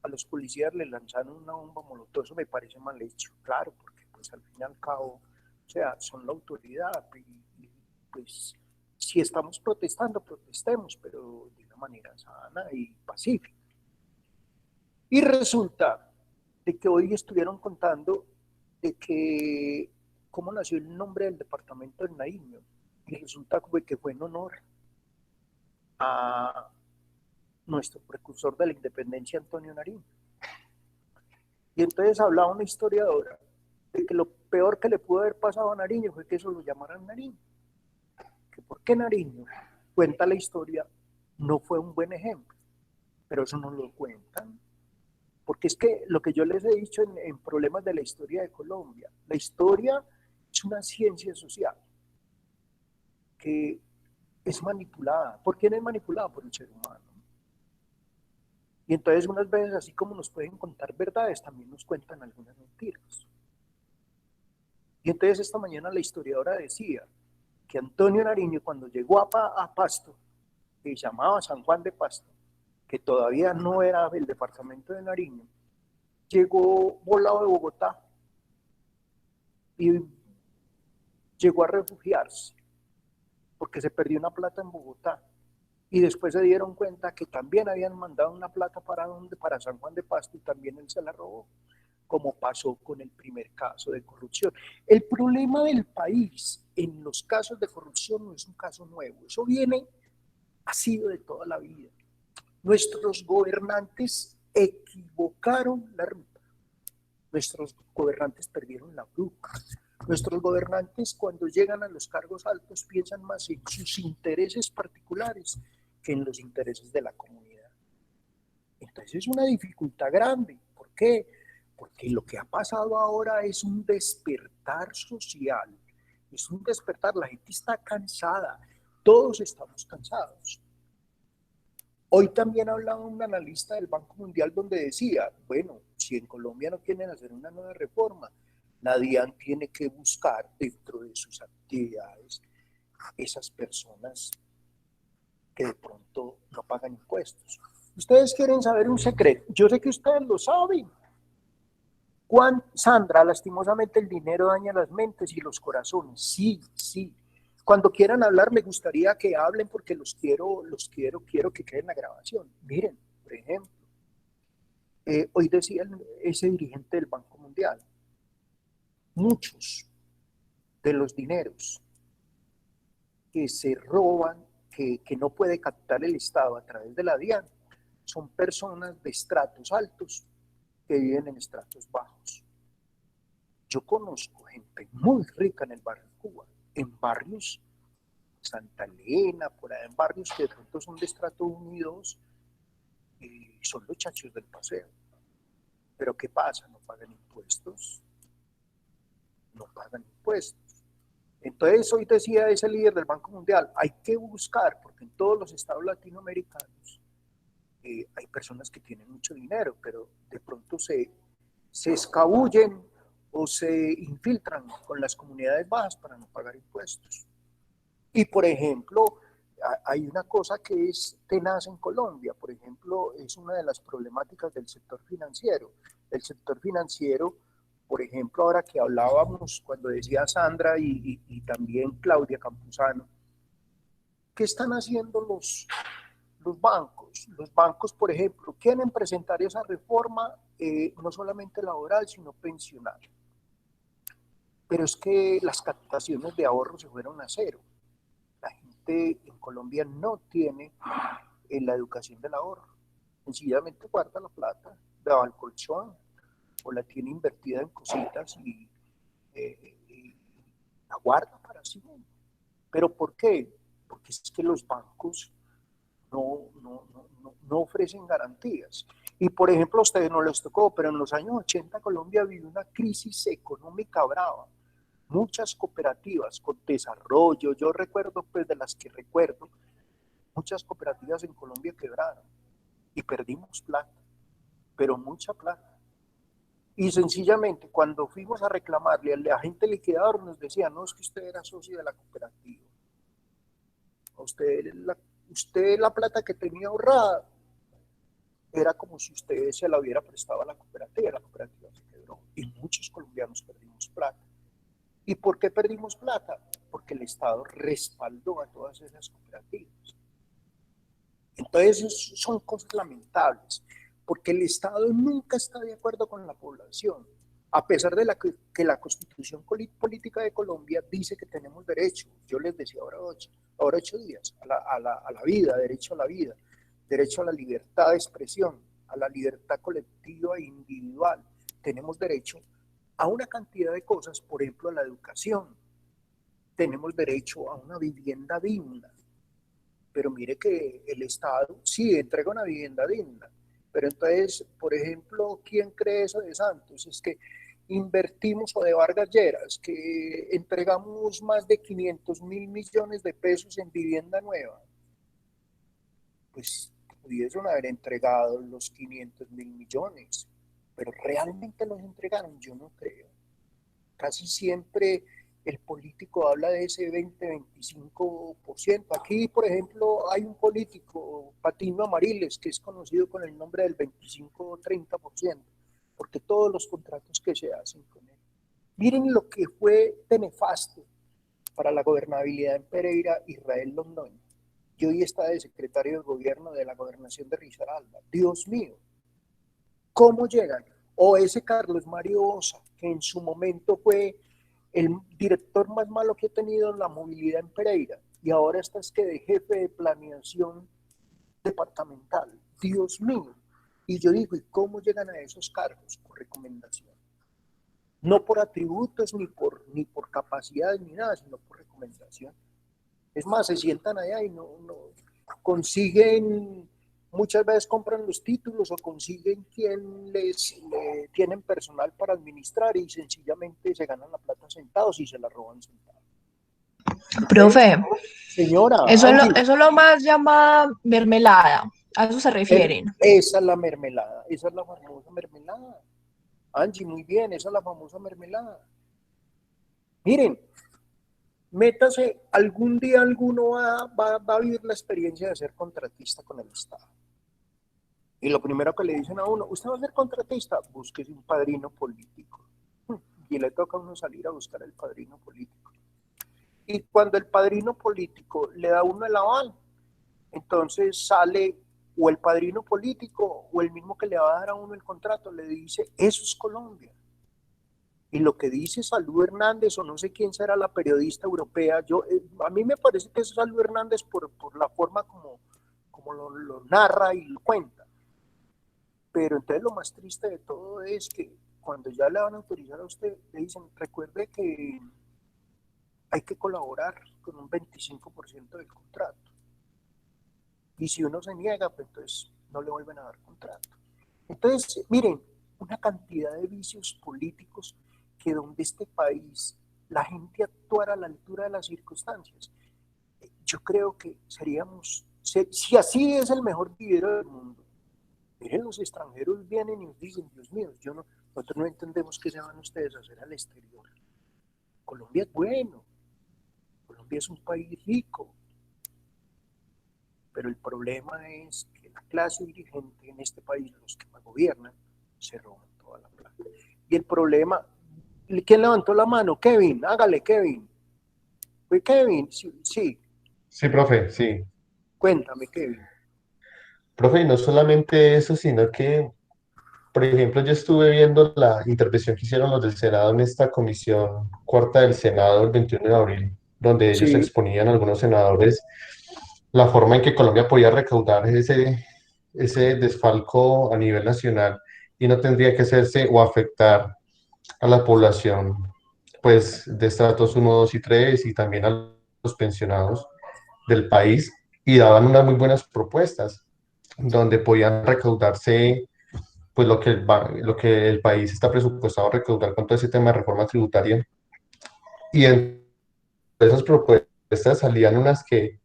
a los policías le lanzaron una bomba molotov. Eso me parece mal hecho, claro, porque pues al fin y al cabo, o sea, son la autoridad y pues si estamos protestando, protestemos, pero de una manera sana y pacífica. Y resulta de que hoy estuvieron contando de cómo nació el nombre del departamento del Nariño, y resulta que fue en honor a nuestro precursor de la independencia, Antonio Nariño. Y entonces hablaba una historiadora de que lo peor que le pudo haber pasado a Nariño fue que eso lo llamaran Nariño. Que ¿por qué Nariño? Cuenta la historia, no fue un buen ejemplo, pero eso no lo cuentan. Porque es que lo que yo les he dicho en problemas de la historia de Colombia, la historia es una ciencia social que es manipulada. ¿Por quién es manipulada? Por el ser humano. Y entonces unas veces, así como nos pueden contar verdades, también nos cuentan algunas mentiras. Y entonces esta mañana la historiadora decía que Antonio Nariño, cuando llegó a Pasto, que llamaba San Juan de Pasto, que todavía no era el departamento de Nariño, llegó volado de Bogotá y llegó a refugiarse porque se perdió una plata en Bogotá. Y después se dieron cuenta que también habían mandado una plata para San Juan de Pasto y también él se la robó, como pasó con el primer caso de corrupción. El problema del país en los casos de corrupción no es un caso nuevo, eso ha sido de toda la vida. Nuestros gobernantes equivocaron la ruta, nuestros gobernantes perdieron la brújula. Nuestros gobernantes, cuando llegan a los cargos altos, piensan más en sus intereses particulares que en los intereses de la comunidad. Entonces es una dificultad grande. ¿Por qué? Porque lo que ha pasado ahora es un despertar social. Es un despertar, la gente está cansada, todos estamos cansados. Hoy también hablaba un analista del Banco Mundial donde decía, bueno, si en Colombia no quieren hacer una nueva reforma, la DIAN tiene que buscar dentro de sus actividades esas personas que de pronto no pagan impuestos. Ustedes quieren saber un secreto, yo sé que ustedes lo saben. Sandra, lastimosamente el dinero daña las mentes y los corazones. Sí, sí. Cuando quieran hablar, me gustaría que hablen porque quiero que quede en la grabación. Miren, por ejemplo, hoy decía ese dirigente del Banco Mundial, muchos de los dineros que se roban, que no puede captar el Estado a través de la DIAN, son personas de estratos altos que viven en estratos bajos. Yo conozco gente muy rica en el barrio de Cuba, en barrios Santa Elena, por ahí en barrios que de pronto son de estrato 1 y 2, y son los chachos del paseo. Pero ¿qué pasa? No pagan impuestos. No pagan impuestos. Entonces hoy decía ese líder del Banco Mundial, hay que buscar, porque en todos los estados latinoamericanos hay personas que tienen mucho dinero, pero de pronto se escabullen o se infiltran con las comunidades bajas para no pagar impuestos. Y por ejemplo, hay una cosa que es tenaz en Colombia, por ejemplo, es una de las problemáticas del sector financiero. El sector financiero, por ejemplo, ahora que hablábamos, cuando decía Sandra y también Claudia Campuzano, ¿qué están haciendo los bancos? Los bancos, por ejemplo, quieren presentar esa reforma no solamente laboral, sino pensional. Pero es que las captaciones de ahorro se fueron a cero. La gente en Colombia no tiene la educación del ahorro. Sencillamente guarda la plata debajo del colchón o la tiene invertida en cositas y la guarda para sí mismo. ¿Pero por qué? Porque es que los bancos no ofrecen garantías. Y por ejemplo, a ustedes no les tocó, pero en los años 80 Colombia vivió una crisis económica brava. Muchas cooperativas con desarrollo, yo recuerdo, pues de las que recuerdo, muchas cooperativas en Colombia quebraron y perdimos plata, pero mucha plata. Y sencillamente cuando fuimos a reclamarle al agente liquidador nos decía, no, es que usted era socio de la cooperativa. Usted la plata que tenía ahorrada era como si usted se la hubiera prestado a la cooperativa se quebró. Y muchos colombianos perdimos plata. ¿Y por qué perdimos plata? Porque el Estado respaldó a todas esas cooperativas. Entonces son cosas lamentables, porque el Estado nunca está de acuerdo con la población. a pesar de que la Constitución Política de Colombia dice que tenemos derecho, yo les decía ahora 8 días, a la vida, derecho a la vida, derecho a la libertad de expresión, a la libertad colectiva e individual, tenemos derecho a una cantidad de cosas, por ejemplo, a la educación, tenemos derecho a una vivienda digna, pero mire que el Estado sí entrega una vivienda digna, pero entonces, por ejemplo, ¿quién cree eso de Santos? Es que invertimos, o de Vargas Lleras, que entregamos más de 500.000 millones de pesos en vivienda nueva. Pues pudiesen haber entregado los 500.000 millones, pero realmente los entregaron, yo no creo. Casi siempre el político habla de ese 20-25%. Aquí, por ejemplo, hay un político, Patino Amariles, que es conocido con el nombre del 25-30%, porque todos los contratos que se hacen con él. Miren lo que fue de nefasto para la gobernabilidad en Pereira, Israel Londoño. Y hoy está de secretario de gobierno de la gobernación de Risaralda. Dios mío, ¿cómo llegan? O ese Carlos Mario Osa, que en su momento fue el director más malo que ha tenido la movilidad en Pereira, y ahora está que de jefe de planeación departamental. Dios mío. Y yo digo, ¿y cómo llegan a esos cargos? Por recomendación. No por atributos, ni por capacidades, ni nada, sino por recomendación. Es más, se sientan allá y no consiguen, muchas veces compran los títulos o consiguen quien tienen personal para administrar y sencillamente se ganan la plata sentados y se la roban sentados. Profe, Señora, eso Angie, es lo más llamada mermelada. A eso se refieren. esa es la mermelada, esa es la famosa mermelada. Angie, muy bien, esa es la famosa mermelada. Miren, métase, algún día alguno va a vivir la experiencia de ser contratista con el Estado. Y lo primero que le dicen a uno, ¿usted va a ser contratista? Búsquese un padrino político. Y le toca a uno salir a buscar el padrino político. Y cuando el padrino político le da a uno el aval, entonces sale o el padrino político o el mismo que le va a dar a uno el contrato, le dice, eso es Colombia. Y lo que dice Salud Hernández, o no sé quién será la periodista europea, a mí me parece que es Salud Hernández por la forma como lo narra y lo cuenta. Pero entonces lo más triste de todo es que cuando ya le van a autorizar a usted, le dicen, recuerde que hay que colaborar con un 25% del contrato. Y si uno se niega, pues entonces no le vuelven a dar contrato. Entonces, miren, una cantidad de vicios políticos que donde este país la gente actuara a la altura de las circunstancias. Yo creo que seríamos, si así es el mejor vivero del mundo, miren, los extranjeros vienen y nos dicen, Dios mío, nosotros no entendemos qué se van ustedes a hacer al exterior. Colombia es bueno, Colombia es un país rico, pero el problema es que la clase dirigente en este país, los que más gobiernan, se roban toda la plata. Y el problema, ¿quién levantó la mano? Kevin, hágale, Kevin. ¿Fue Kevin? Sí. Sí, profe, sí. Cuéntame, Kevin. Profe, y no solamente eso, sino que, por ejemplo, yo estuve viendo la intervención que hicieron los del Senado en esta comisión cuarta del Senado el 21 de abril, donde ellos Sí. exponían, algunos senadores, la forma en que Colombia podía recaudar ese desfalco a nivel nacional y no tendría que hacerse o afectar a la población, pues, de estratos 1, 2 y 3 y también a los pensionados del país, y daban unas muy buenas propuestas donde podían recaudarse pues lo que el país está presupuestado a recaudar con todo ese tema de reforma tributaria. Y en esas propuestas salían unas que,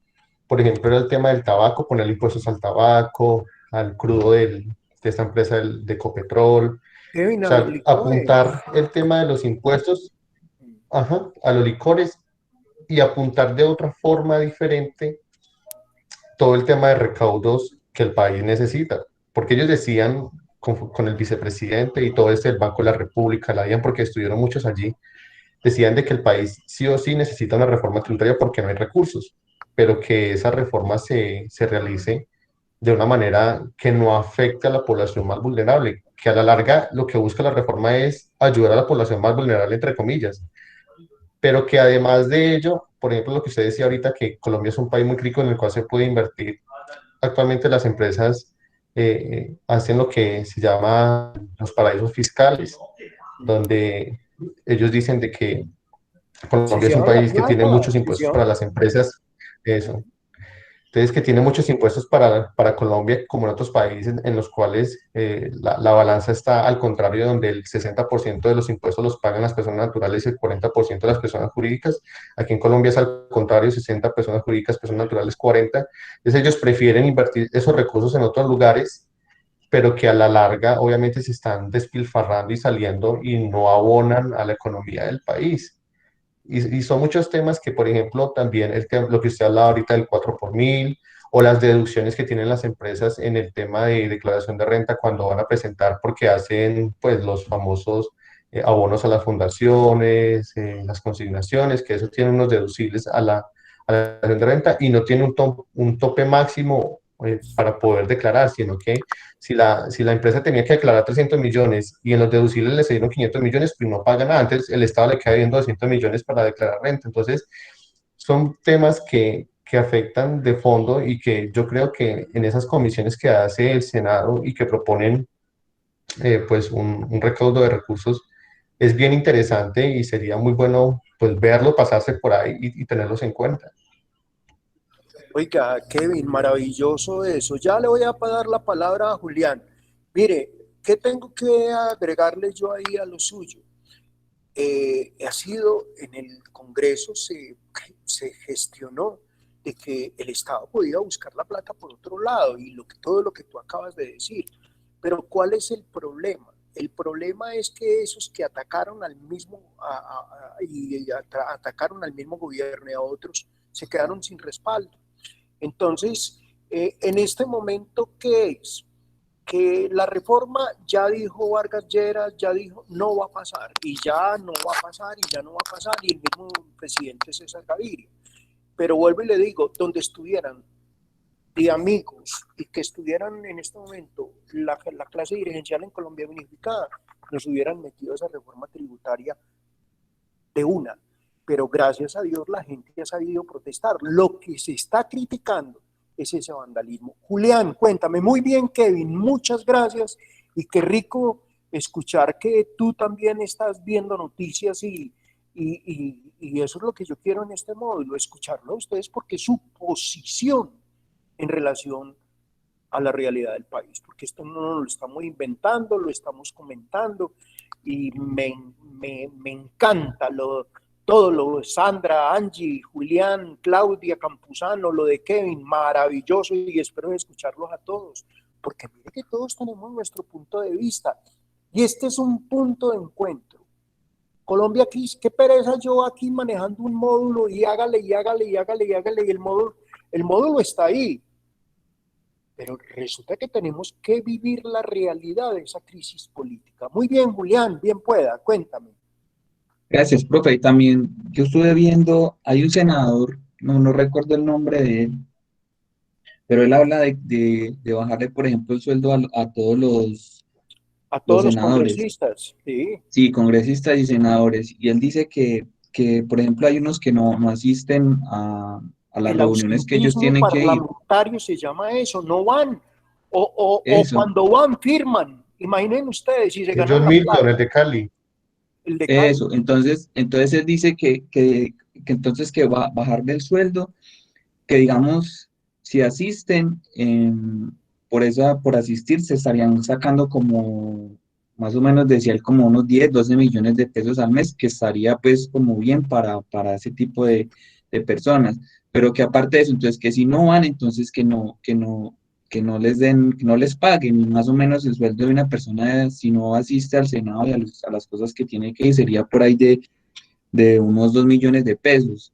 por ejemplo, era el tema del tabaco, poner impuestos al tabaco, al crudo de esta empresa de Ecopetrol, Kevin, o a los sea, licores. apuntar el tema de los impuestos, ajá, a los licores, y apuntar de otra forma diferente todo el tema de recaudos que el país necesita. Porque ellos decían, con el vicepresidente y todo este, el Banco de la República, la DIAN, porque estuvieron muchos allí, decían de que el país sí o sí necesita una reforma tributaria porque no hay recursos, pero que esa reforma se realice de una manera que no afecte a la población más vulnerable, que a la larga lo que busca la reforma es ayudar a la población más vulnerable, entre comillas, pero que además de ello, por ejemplo, lo que usted decía ahorita, que Colombia es un país muy rico en el cual se puede invertir. Actualmente las empresas hacen lo que se llama los paraísos fiscales, donde ellos dicen de que Se Colombia es un llevan la país que tiene plata, muchos se impuestos para llevan. las empresas, eso. Entonces, que tiene muchos impuestos para Colombia, como en otros países en los cuales la balanza está al contrario, donde el 60% de los impuestos los pagan las personas naturales y el 40% de las personas jurídicas. Aquí en Colombia es al contrario, 60 personas jurídicas, personas naturales 40. Entonces, ellos prefieren invertir esos recursos en otros lugares, pero que a la larga obviamente se están despilfarrando y saliendo y no abonan a la economía del país. Y son muchos temas que, por ejemplo, también lo que usted hablaba ahorita del 4 por mil, o las deducciones que tienen las empresas en el tema de declaración de renta cuando van a presentar, porque hacen pues los famosos abonos a las fundaciones, las consignaciones, que eso tiene unos deducibles a la declaración de renta y no tiene un tope máximo para poder declarar, sino que si la empresa tenía que declarar 300 millones y en los deducibles le se dieron 500 millones, pues no paga nada. Antes el Estado le queda viendo 200 millones para declarar renta. Entonces, son temas que afectan de fondo y que yo creo que en esas comisiones que hace el Senado y que proponen pues un recaudo de recursos es bien interesante y sería muy bueno pues verlo, pasarse por ahí y tenerlos en cuenta. Oiga, Kevin, maravilloso eso. Ya le voy a dar la palabra a Julián. Mire, ¿qué tengo que agregarle yo ahí a lo suyo? Ha sido en el Congreso, se gestionó de que el Estado podía buscar la plata por otro lado y todo lo que tú acabas de decir. Pero ¿cuál es el problema? El problema es que esos que atacaron al mismo atacaron al mismo gobierno y a otros se quedaron sin respaldo. Entonces, en este momento, ¿qué es? Que la reforma, ya dijo Vargas Lleras, ya dijo, no va a pasar, y ya no va a pasar, y ya no va a pasar, y el mismo presidente César Gaviria. Pero vuelvo y le digo, donde estuvieran de amigos y que estuvieran en este momento la clase dirigencial en Colombia unificada, nos hubieran metido esa reforma tributaria de una. Pero gracias a Dios la gente ha sabido protestar. Lo que se está criticando es ese vandalismo. Julián, cuéntame. Muy bien, Kevin, muchas gracias y qué rico escuchar que tú también estás viendo noticias y eso es lo que yo quiero en este módulo, escucharlo a ustedes porque su posición en relación a la realidad del país, porque esto no lo estamos inventando, lo estamos comentando y me encanta todo lo de Sandra, Angie, Julián, Claudia, Campuzano, lo de Kevin, maravilloso y espero escucharlos a todos, porque mire que todos tenemos nuestro punto de vista y este es un punto de encuentro. Colombia aquí, qué pereza yo aquí manejando un módulo y hágale y hágale y hágale y hágale y el módulo está ahí. Pero resulta que tenemos que vivir la realidad de esa crisis política. Muy bien, Julián, bien pueda, cuéntame. Gracias, profe. Y también yo estuve viendo, hay un senador, no recuerdo el nombre de él, pero él habla de bajarle, por ejemplo, el sueldo a todos A los todos los senadores, congresistas, sí. sí, congresistas y senadores. Y él dice que por ejemplo, hay unos que no asisten a las El reuniones que ellos ausentismo tienen que ir. parlamentario se llama eso, no van. O Eso, cuando van, firman. Imaginen ustedes si se ganan John la Milton, el plata. de Cali. El de Cali. eso. Entonces él dice que entonces que va a bajar del sueldo, que digamos, si asisten, por asistir, se estarían sacando como, más o menos decía él, como unos 10 12 millones de pesos al mes, que estaría pues como bien para ese tipo de personas. Pero que aparte de eso, entonces que si no van, entonces que no les den, que no les paguen, y más o menos el sueldo de una persona, si no asiste al Senado y a las cosas que tiene que ir, sería por ahí de unos 2 millones de pesos,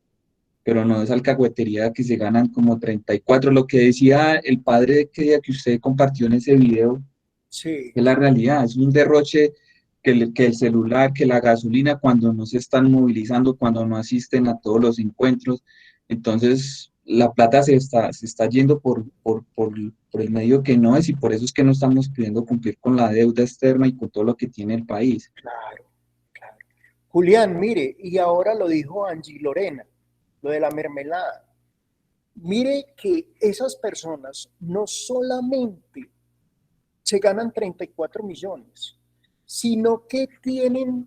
pero no es alcahuetería que se ganan como 34. Lo que decía el padre que usted compartió en ese video, Sí. es la realidad, es un derroche que el celular, que la gasolina, cuando no se están movilizando, cuando no asisten a todos los encuentros. Entonces, la plata se está yendo por el medio que no es, y por eso es que no estamos pudiendo cumplir con la deuda externa y con todo lo que tiene el país. Claro, claro. Julián, mire, y ahora lo dijo Angie Lorena, lo de la mermelada. Mire que esas personas no solamente se ganan 34 millones, sino que tienen,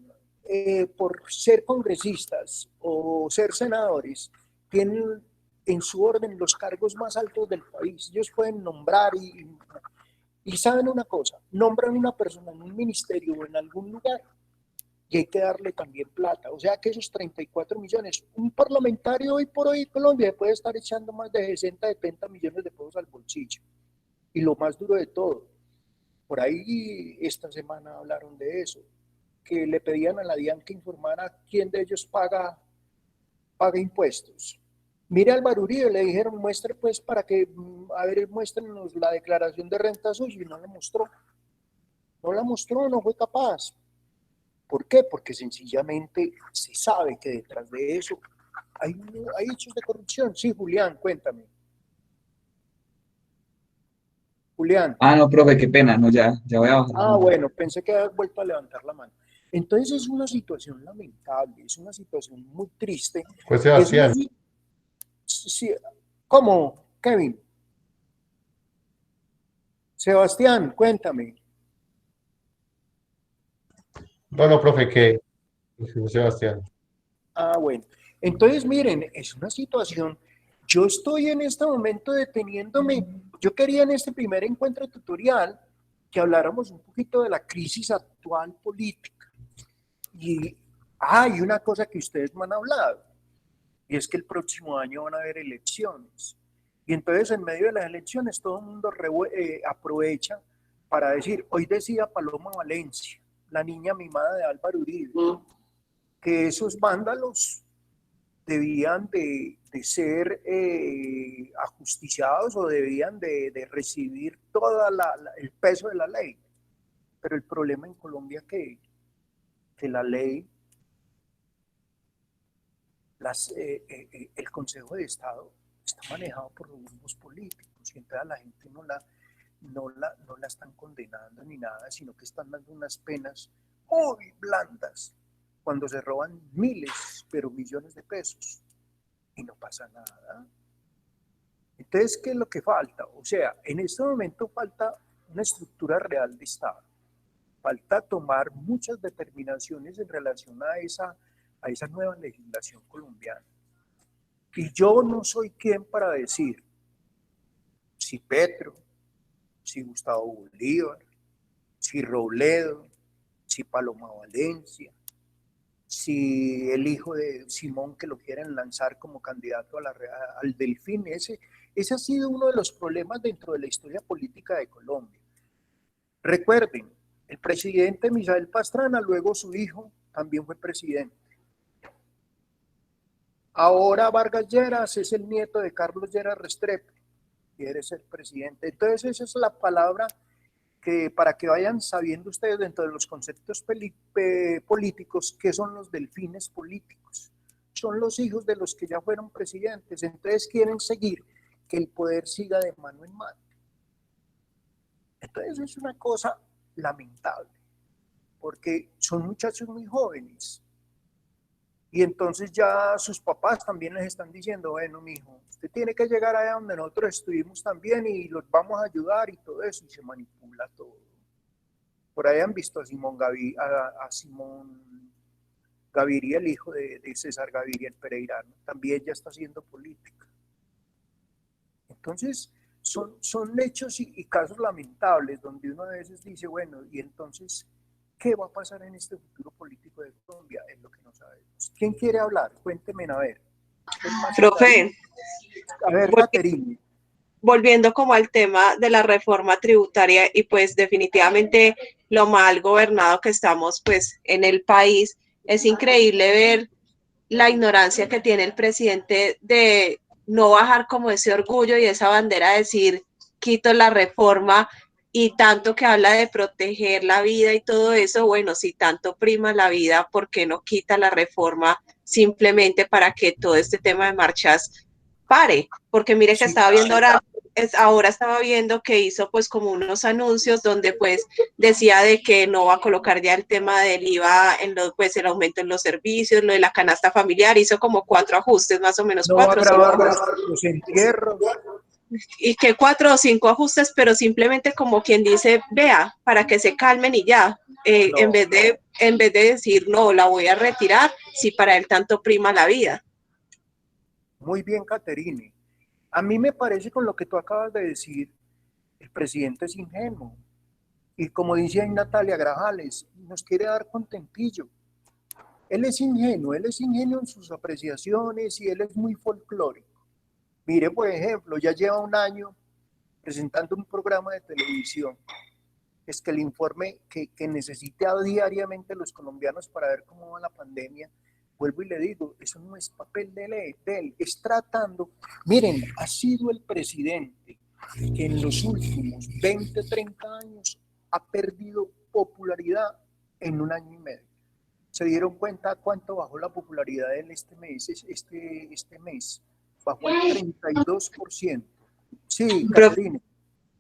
por ser congresistas o ser senadores, tienen en su orden los cargos más altos del país. Ellos pueden nombrar y saben una cosa, nombran una persona en un ministerio o en algún lugar y hay que darle también plata. O sea que esos 34 millones, un parlamentario hoy por hoy en Colombia puede estar echando más de 60, 70 millones de pesos al bolsillo. Y lo más duro de todo, por ahí esta semana hablaron de eso, que le pedían a la DIAN que informara quién de ellos paga impuestos. Mire al Uribe, le dijeron, muestre pues para que, a ver, muéstrenos la declaración de renta suya, y no la mostró. No la mostró, no fue capaz. ¿Por qué? Porque sencillamente se sabe que detrás de eso hay hechos de corrupción. Sí, Julián, cuéntame. Julián. Ah, no, profe, qué pena, no, ya voy a bajar. Ah, bueno, pensé que habías vuelto a levantar la mano. Entonces es una situación lamentable, es una situación muy triste. Pues Sebastián. Sí, ¿cómo, Kevin? Sebastián, cuéntame. Bueno, profe, que Sebastián. Ah, bueno. Entonces, miren, es una situación. Yo estoy en este momento deteniéndome. Yo quería en este primer encuentro tutorial que habláramos un poquito de la crisis actual política. Y hay una cosa que ustedes me han hablado, y es que el próximo año van a haber elecciones. Y entonces en medio de las elecciones todo el mundo aprovecha para decir, hoy decía Paloma Valencia, la niña mimada de Álvaro Uribe, que esos vándalos debían de ser ajusticiados o debían de recibir todo el peso de la ley. Pero el problema en Colombia es que la ley, el Consejo de Estado está manejado por los grupos políticos y entonces a la gente no la están condenando ni nada, sino que están dando unas penas muy blandas cuando se roban miles, pero millones de pesos y no pasa nada. Entonces, ¿qué es lo que falta? O sea, en este momento falta una estructura real de Estado. Falta tomar muchas determinaciones en relación a esa nueva legislación colombiana. Y yo no soy quien para decir si Petro, si Gustavo Bolívar, si Robledo, si Paloma Valencia, si el hijo de Simón que lo quieren lanzar como candidato al Delfín. Ese ha sido uno de los problemas dentro de la historia política de Colombia. Recuerden, el presidente Misael Pastrana, luego su hijo, también fue presidente. Ahora Vargas Lleras es el nieto de Carlos Lleras Restrepo, quiere ser presidente. Entonces esa es la palabra que para que vayan sabiendo ustedes dentro de los conceptos políticos qué son los delfines políticos. Son los hijos de los que ya fueron presidentes, entonces quieren seguir que el poder siga de mano en mano. Entonces es una cosa lamentable, porque son muchachos muy jóvenes. Y entonces ya sus papás también les están diciendo, bueno, mijo, usted tiene que llegar allá donde nosotros estuvimos también y los vamos a ayudar y todo eso, y se manipula todo. Por ahí han visto a Simón Gaviria, el hijo de César Gaviria, el pereirano, también ya está haciendo política. Entonces, son hechos y casos lamentables donde uno a veces dice, bueno, y entonces, ¿qué va a pasar en este futuro político de Colombia? Es lo que no sabemos. ¿Quién quiere hablar? Cuéntenme, a ver. Profe, a ver, Caterine. Volviendo como al tema de la reforma tributaria y pues definitivamente lo mal gobernado que estamos pues en el país, es increíble ver la ignorancia que tiene el presidente de no bajar como ese orgullo y esa bandera de decir quito la reforma, y tanto que habla de proteger la vida y todo eso. Bueno, si tanto prima la vida, ¿por qué no quita la reforma simplemente para que todo este tema de marchas pare, porque mire que Sí, estaba viendo ahora estaba viendo que hizo pues como unos anuncios donde pues decía de que no va a colocar ya el tema del IVA en pues el aumento en los servicios, lo de la canasta familiar, hizo como 4 ajustes, más o menos no va a 4 o 5 grabar ajustes. los entierros. Y que 4 o 5 ajustes, pero simplemente como quien dice, vea, para que se calmen y ya, No, en vez de decir, no, la voy a retirar, si para él tanto prima la vida. muy bien, Caterine. A mí me parece con lo que tú acabas de decir, el presidente es ingenuo. Y como dice ahí Natalia Grajales, nos quiere dar contentillo. Él es ingenuo en sus apreciaciones y él es muy folclórico. Mire, por ejemplo, ya lleva un año presentando un programa de televisión. Es que el informe que necesite diariamente los colombianos para ver cómo va la pandemia, vuelvo y le digo, eso no es papel de él, es tratando. Miren, ha sido el presidente que en los últimos 20, 30 años ha perdido popularidad en un año y medio. ¿Se dieron cuenta cuánto bajó la popularidad en este mes? Este mes bajó el 32%. Sí, Pero Caterina.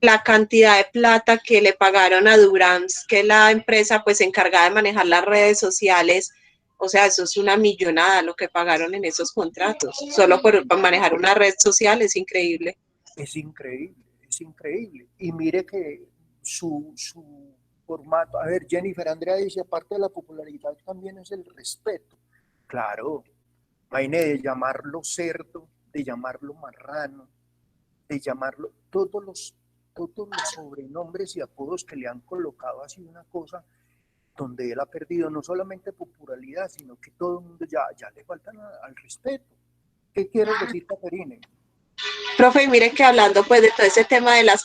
la cantidad de plata que le pagaron a Durance, que es la empresa pues encargada de manejar las redes sociales, o sea, eso es una millonada lo que pagaron en esos contratos, solo por manejar una red social, es increíble. Es increíble, es increíble. Y mire que su formato, a ver, Jennifer Andrea dice, aparte de la popularidad también es el respeto. Claro, Maine, de llamarlo cerdo, de llamarlo marrano, de llamarlo, todos los sobrenombres y apodos que le han colocado ha sido una cosa donde él ha perdido no solamente popularidad, sino que todo el mundo ya le faltan al respeto. ¿Qué quieres decir, Caterine? Profe, y mire que hablando pues de todo ese tema de las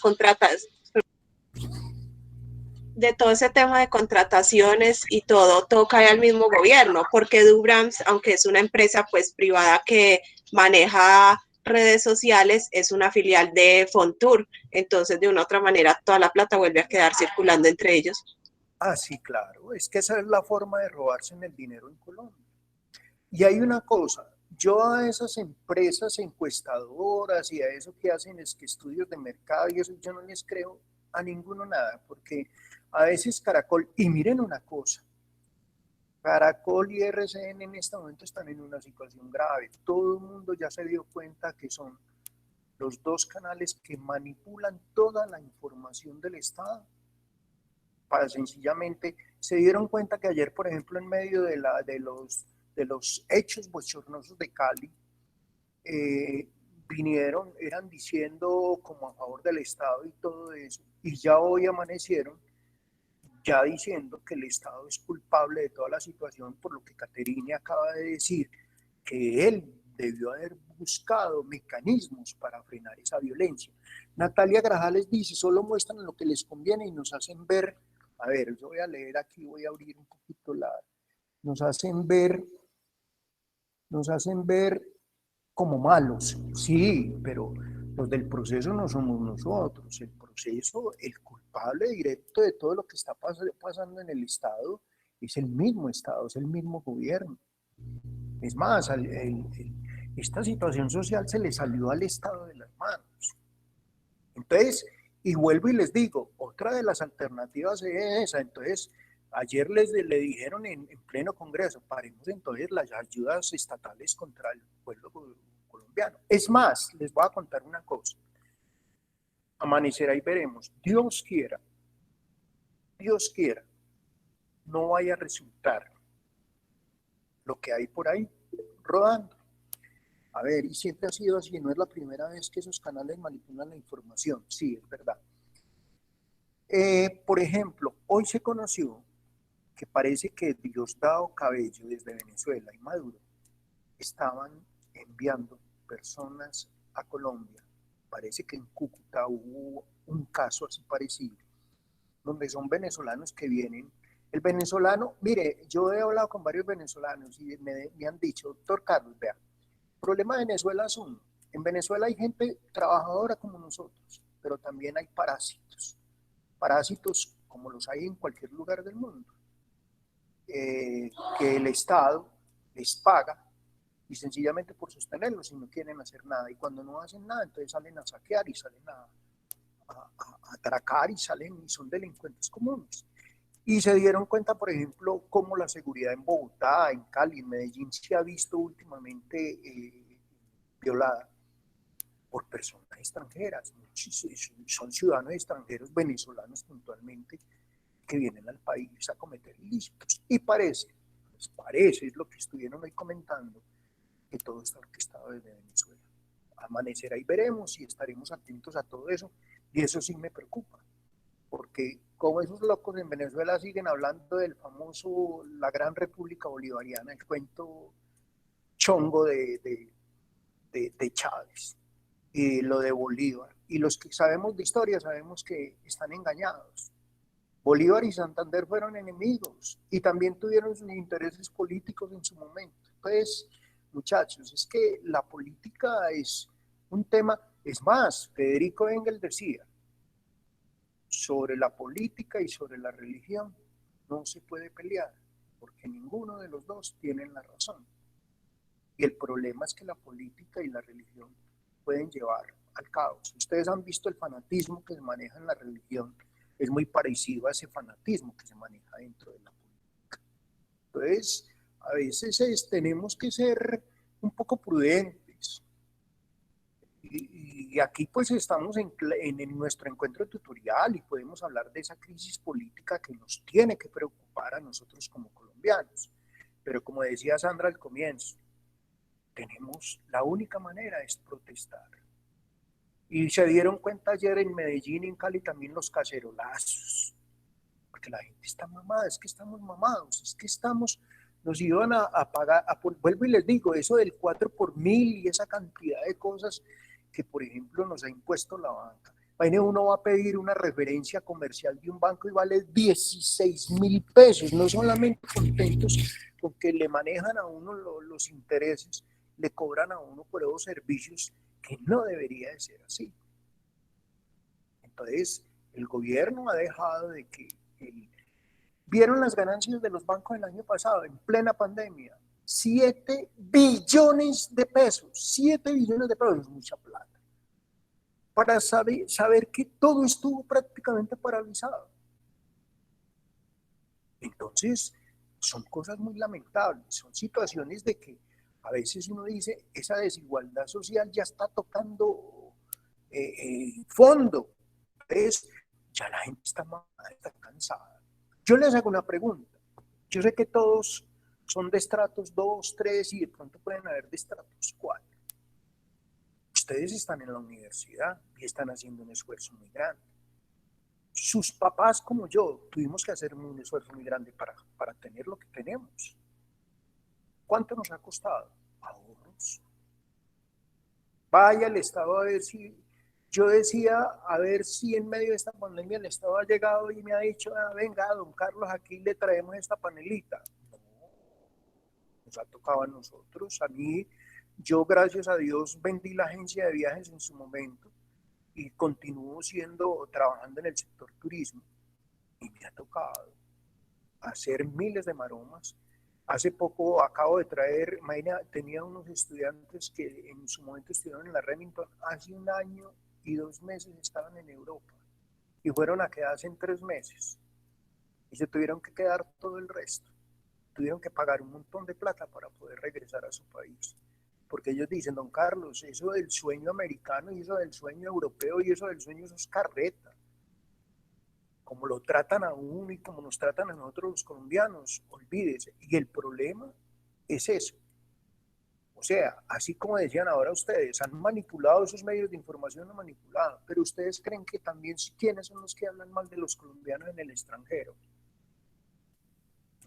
de todo ese tema de contrataciones y todo cae al mismo gobierno, porque Durance, aunque es una empresa pues privada que maneja redes sociales, es una filial de Fontur, entonces de una u otra manera toda la plata vuelve a quedar circulando entre ellos. Ah, sí, claro, es que esa es la forma de robarse en el dinero en Colombia. Y hay una cosa, yo a esas empresas encuestadoras y a eso que hacen es que estudios de mercado y eso, yo no les creo a ninguno nada, porque a veces Caracol, y miren una cosa, Caracol y RCN en este momento están en una situación grave. Todo el mundo ya se dio cuenta que son los dos canales que manipulan toda la información del Estado para sencillamente, se dieron cuenta que ayer, por ejemplo, en medio de los hechos bochornosos de Cali, vinieron, eran diciendo como a favor del Estado y todo eso, y ya hoy amanecieron ya diciendo que el Estado es culpable de toda la situación, por lo que Caterine acaba de decir, que él debió haber buscado mecanismos para frenar esa violencia. Natalia Grajales dice, solo muestran lo que les conviene y nos hacen ver, a ver, yo voy a leer aquí, voy a abrir un poquito nos hacen ver como malos, sí, pero los del proceso no somos nosotros, el proceso, el culpable directo de todo lo que está pasando en el Estado es el mismo Estado, es el mismo gobierno. Es más, esta situación social se le salió al Estado de las manos. Entonces, y vuelvo y les digo, otra de las alternativas es esa. Entonces, ayer le dijeron en pleno Congreso, paremos entonces las ayudas estatales contra el pueblo colombiano. Es más, les voy a contar una cosa. Amanecerá y veremos. Dios quiera, no vaya a resultar lo que hay por ahí rodando. A ver, y siempre ha sido así, no es la primera vez que esos canales manipulan la información, sí, es verdad. Por ejemplo, hoy se conoció que parece que Diosdado Cabello desde Venezuela y Maduro estaban enviando personas a Colombia. Parece que en Cúcuta hubo un caso así parecido, donde son venezolanos que vienen. El venezolano, mire, yo he hablado con varios venezolanos y me han dicho, doctor Carlos, vea, el problema de Venezuela es uno. En Venezuela hay gente trabajadora como nosotros, pero también hay parásitos. Parásitos como los hay en cualquier lugar del mundo. Que el Estado les paga y sencillamente por sostenerlos y no quieren hacer nada. Y cuando no hacen nada, entonces salen a saquear y salen a atracar y salen y son delincuentes comunes. Y se dieron cuenta, por ejemplo, cómo la seguridad en Bogotá, en Cali, en Medellín se ha visto últimamente violada por personas extranjeras. Son ciudadanos extranjeros venezolanos puntualmente que vienen al país a cometer ilícitos. Y parece, pues parece, es lo que estuvieron hoy comentando, que todo está orquestado desde Venezuela. Amanecerá y veremos y estaremos atentos a todo eso. Y eso sí me preocupa, porque como esos locos en Venezuela siguen hablando del famoso, la gran República Bolivariana, el cuento chongo de Chávez, y lo de Bolívar. Y los que sabemos de historia sabemos que están engañados. Bolívar y Santander fueron enemigos y también tuvieron sus intereses políticos en su momento. Entonces, muchachos, es que la política es un tema, es más, Federico Engel decía, sobre la política y sobre la religión no se puede pelear, porque ninguno de los dos tiene la razón. Y el problema es que la política y la religión pueden llevar al caos. Ustedes han visto el fanatismo que se maneja en la religión, es muy parecido a ese fanatismo que se maneja dentro de la política. Entonces, a veces tenemos que ser un poco prudentes. Y aquí pues estamos en nuestro encuentro tutorial y podemos hablar de esa crisis política que nos tiene que preocupar a nosotros como colombianos. Pero como decía Sandra al comienzo, la única manera es protestar. Y se dieron cuenta ayer en Medellín y en Cali también los cacerolazos, porque la gente está mamada, es que estamos mamados, es que nos iban a pagar, vuelvo y les digo, eso del 4 por 1000 y esa cantidad de cosas que, por ejemplo, nos ha impuesto la banca. Uno va a pedir una referencia comercial de un banco y vale 16.000 pesos, no solamente contentos con que le manejan a uno los intereses, le cobran a uno por esos servicios que no debería de ser así. Entonces, el gobierno ha dejado de que vieron las ganancias de los bancos el año pasado, en plena pandemia, 7 billones de pesos, 7 billones de pesos, es mucha plata, para saber que todo estuvo prácticamente paralizado. Entonces, son cosas muy lamentables, son situaciones de que a veces uno dice, esa desigualdad social ya está tocando fondo. Entonces, ya la gente está cansada. Yo les hago una pregunta. Yo sé que todos son de estratos 2, 3 y de pronto pueden haber de estratos 4. Ustedes están en la universidad y están haciendo un esfuerzo muy grande. Sus papás como yo tuvimos que hacer un esfuerzo muy grande para tener lo que tenemos. ¿Cuánto nos ha costado? Ahorros. Vaya al Estado a ver si... Yo decía, a ver si en medio de esta pandemia el Estado ha llegado y me ha dicho, venga, don Carlos, aquí le traemos esta panelita. No, nos ha tocado a nosotros. A mí, yo gracias a Dios vendí la agencia de viajes en su momento y continúo trabajando en el sector turismo y me ha tocado hacer miles de maromas. Hace poco acabo de traer, tenía unos estudiantes que en su momento estudiaron en la Remington, hace 1 año y 2 meses estaban en Europa y fueron a quedarse en 3 meses y se tuvieron que quedar todo el resto. Tuvieron que pagar un montón de plata para poder regresar a su país. Porque ellos dicen, don Carlos, eso del sueño americano y eso del sueño europeo y eso del sueño, eso es carreta. Como lo tratan a uno y como nos tratan a nosotros los colombianos, olvídese. Y el problema es eso. O sea, así como decían ahora ustedes, han manipulado esos medios de información, han manipulado, pero ustedes creen que también, ¿quiénes son los que hablan mal de los colombianos en el extranjero?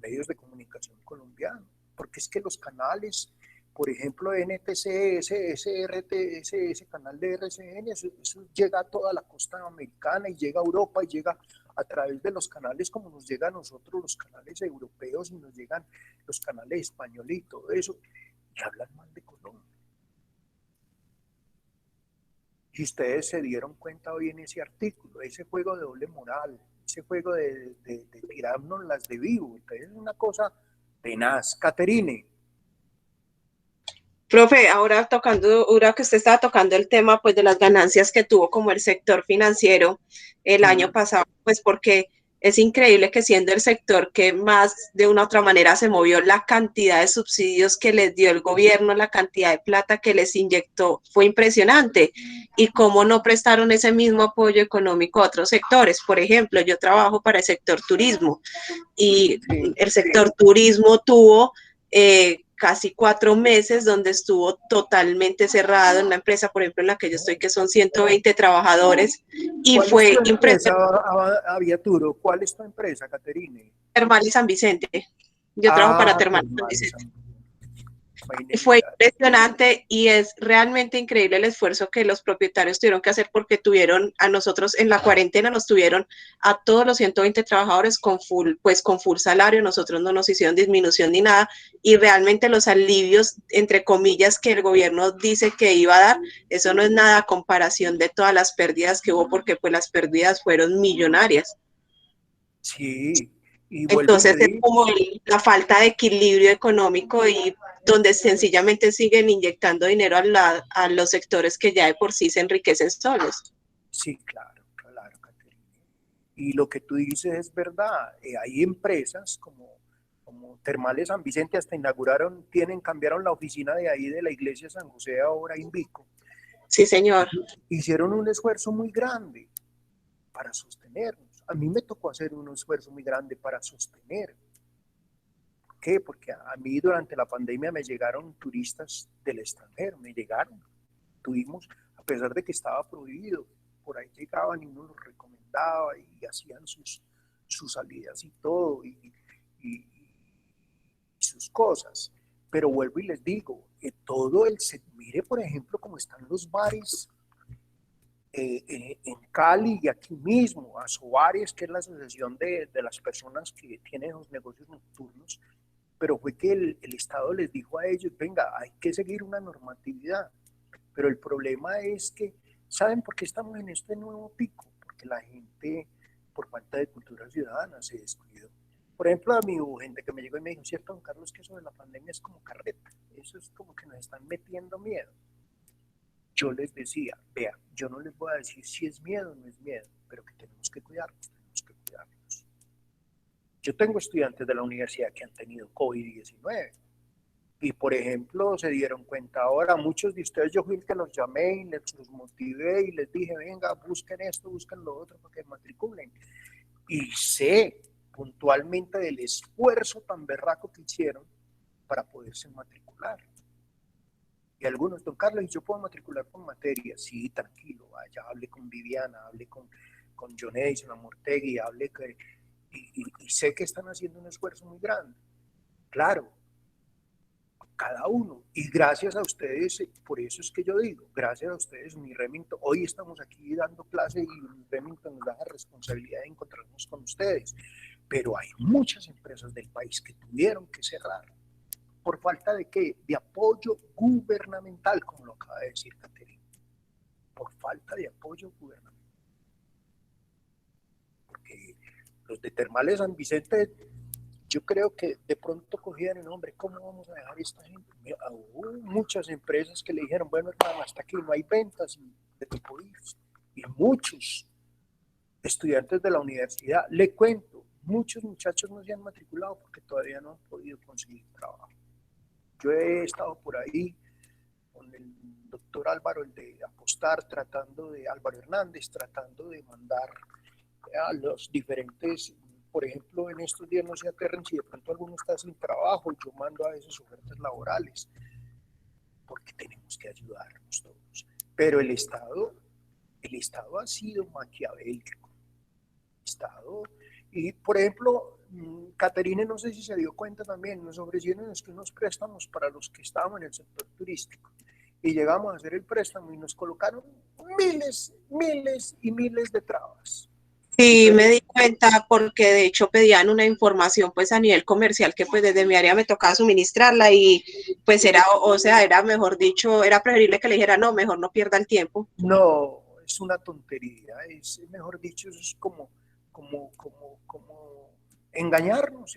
Medios de comunicación colombianos, porque es que los canales, por ejemplo, NTC, ese canal de RCN, eso llega a toda la costa americana y llega a Europa y llega a través de los canales como nos llega a nosotros los canales europeos y nos llegan los canales españoles y todo eso, y hablan mal de Colombia. Y ustedes se dieron cuenta hoy en ese artículo, ese juego de doble moral, ese juego de tirarnos las de vivo. Entonces es una cosa tenaz. Caterine. Profe, ahora que usted estaba tocando el tema pues de las ganancias que tuvo como el sector financiero el año pasado, pues porque es increíble que siendo el sector que más de una u otra manera se movió, la cantidad de subsidios que les dio el gobierno, la cantidad de plata que les inyectó fue impresionante. Y cómo no prestaron ese mismo apoyo económico a otros sectores. Por ejemplo, yo trabajo para el sector turismo y Sí, el sector turismo tuvo casi 4 meses donde estuvo totalmente cerrado en una empresa, por ejemplo, en la que yo estoy, que son 120 trabajadores, y ¿cuál es tu fue empresa, impresionante. Aviaturo? ¿Cuál es tu empresa, Caterine? Termal y San Vicente. Yo trabajo para Ah, Termal y San Termales. Vicente. Fue Imagínate. impresionante y es realmente increíble el esfuerzo que los propietarios tuvieron que hacer porque tuvieron a nosotros en la cuarentena, nos tuvieron a todos los 120 trabajadores con full salario, nosotros no nos hicieron disminución ni nada y realmente los alivios, entre comillas, que el gobierno dice que iba a dar, eso no es nada a comparación de todas las pérdidas que hubo porque pues las pérdidas fueron millonarias. Sí, y vuelvo y Entonces te es digo, como la falta de equilibrio económico y donde sencillamente siguen inyectando dinero a los sectores que ya de por sí se enriquecen solos. sí, claro, claro, Caterine. Y lo que tú dices es verdad. Hay empresas como Termales San Vicente, hasta inauguraron, cambiaron la oficina de ahí de la iglesia San José ahora en Vico. Sí, señor. Hicieron un esfuerzo muy grande para sostenernos. A mí me tocó hacer un esfuerzo muy grande para sostener. ¿Por qué? Porque a mí durante la pandemia me llegaron turistas del extranjero, me llegaron. Tuvimos, a pesar de que estaba prohibido, por ahí llegaban y uno los recomendaba y hacían sus salidas y todo, y sus cosas. Pero vuelvo y les digo, mire por ejemplo cómo están los bares en Cali y aquí mismo, Asobares, que es la asociación de las personas que tienen los negocios nocturnos, pero fue que el Estado les dijo a ellos, venga, hay que seguir una normatividad, pero el problema es que, ¿saben por qué estamos en este nuevo pico? Porque la gente, por falta de cultura ciudadana, se descuidó. Por ejemplo, a mí hubo gente que me llegó y me dijo, cierto, don Carlos, que eso de la pandemia es como carreta, eso es como que nos están metiendo miedo. Yo les decía, vea, yo no les voy a decir si es miedo o no es miedo, pero que tenemos que cuidarnos, tenemos que cuidarnos. Yo tengo estudiantes de la universidad que han tenido COVID-19 y, por ejemplo, se dieron cuenta ahora, muchos de ustedes, yo fui el que los llamé y los motivé y les dije, venga, busquen esto, busquen lo otro para que matriculen. Y sé puntualmente del esfuerzo tan berraco que hicieron para poderse matricular. Y algunos, don Carlos, ¿y yo puedo matricular con materia? Sí, tranquilo, vaya, hable con Viviana, hable con John Edison, Amortegui, hable y sé que están haciendo un esfuerzo muy grande. Claro, cada uno. Y gracias a ustedes, por eso es que yo digo, gracias a ustedes, mi Remington, hoy estamos aquí dando clase y mi Remington nos da la responsabilidad de encontrarnos con ustedes. Pero hay muchas empresas del país que tuvieron que cerrar. ¿Por falta de qué? De apoyo gubernamental, como lo acaba de decir Caterina. Por falta de apoyo gubernamental. Porque los de Termales San Vicente, yo creo que de pronto cogían el nombre, ¿cómo vamos a dejar esta gente? Hubo muchas empresas que le dijeron, bueno, hermano, hasta aquí no hay ventas y de tipo y muchos estudiantes de la universidad, le cuento, muchos muchachos no se han matriculado porque todavía no han podido conseguir trabajo. Yo he estado por ahí con el doctor Álvaro, el de Apostar, Álvaro Hernández, tratando de mandar a los diferentes, por ejemplo, en estos días no se aterren si de pronto alguno está sin trabajo, yo mando a veces ofertas laborales, porque tenemos que ayudarnos todos. Pero el Estado ha sido maquiavélico. Y por ejemplo, Caterine, no sé si se dio cuenta también, nos ofrecieron unos préstamos para los que estábamos en el sector turístico y llegamos a hacer el préstamo y nos colocaron miles y miles de trabas. Sí, me di cuenta porque de hecho pedían una información pues a nivel comercial que pues desde mi área me tocaba suministrarla y pues era mejor dicho, era preferible que le dijera no, mejor no pierda el tiempo. No, es una tontería, mejor dicho, es como engañarnos.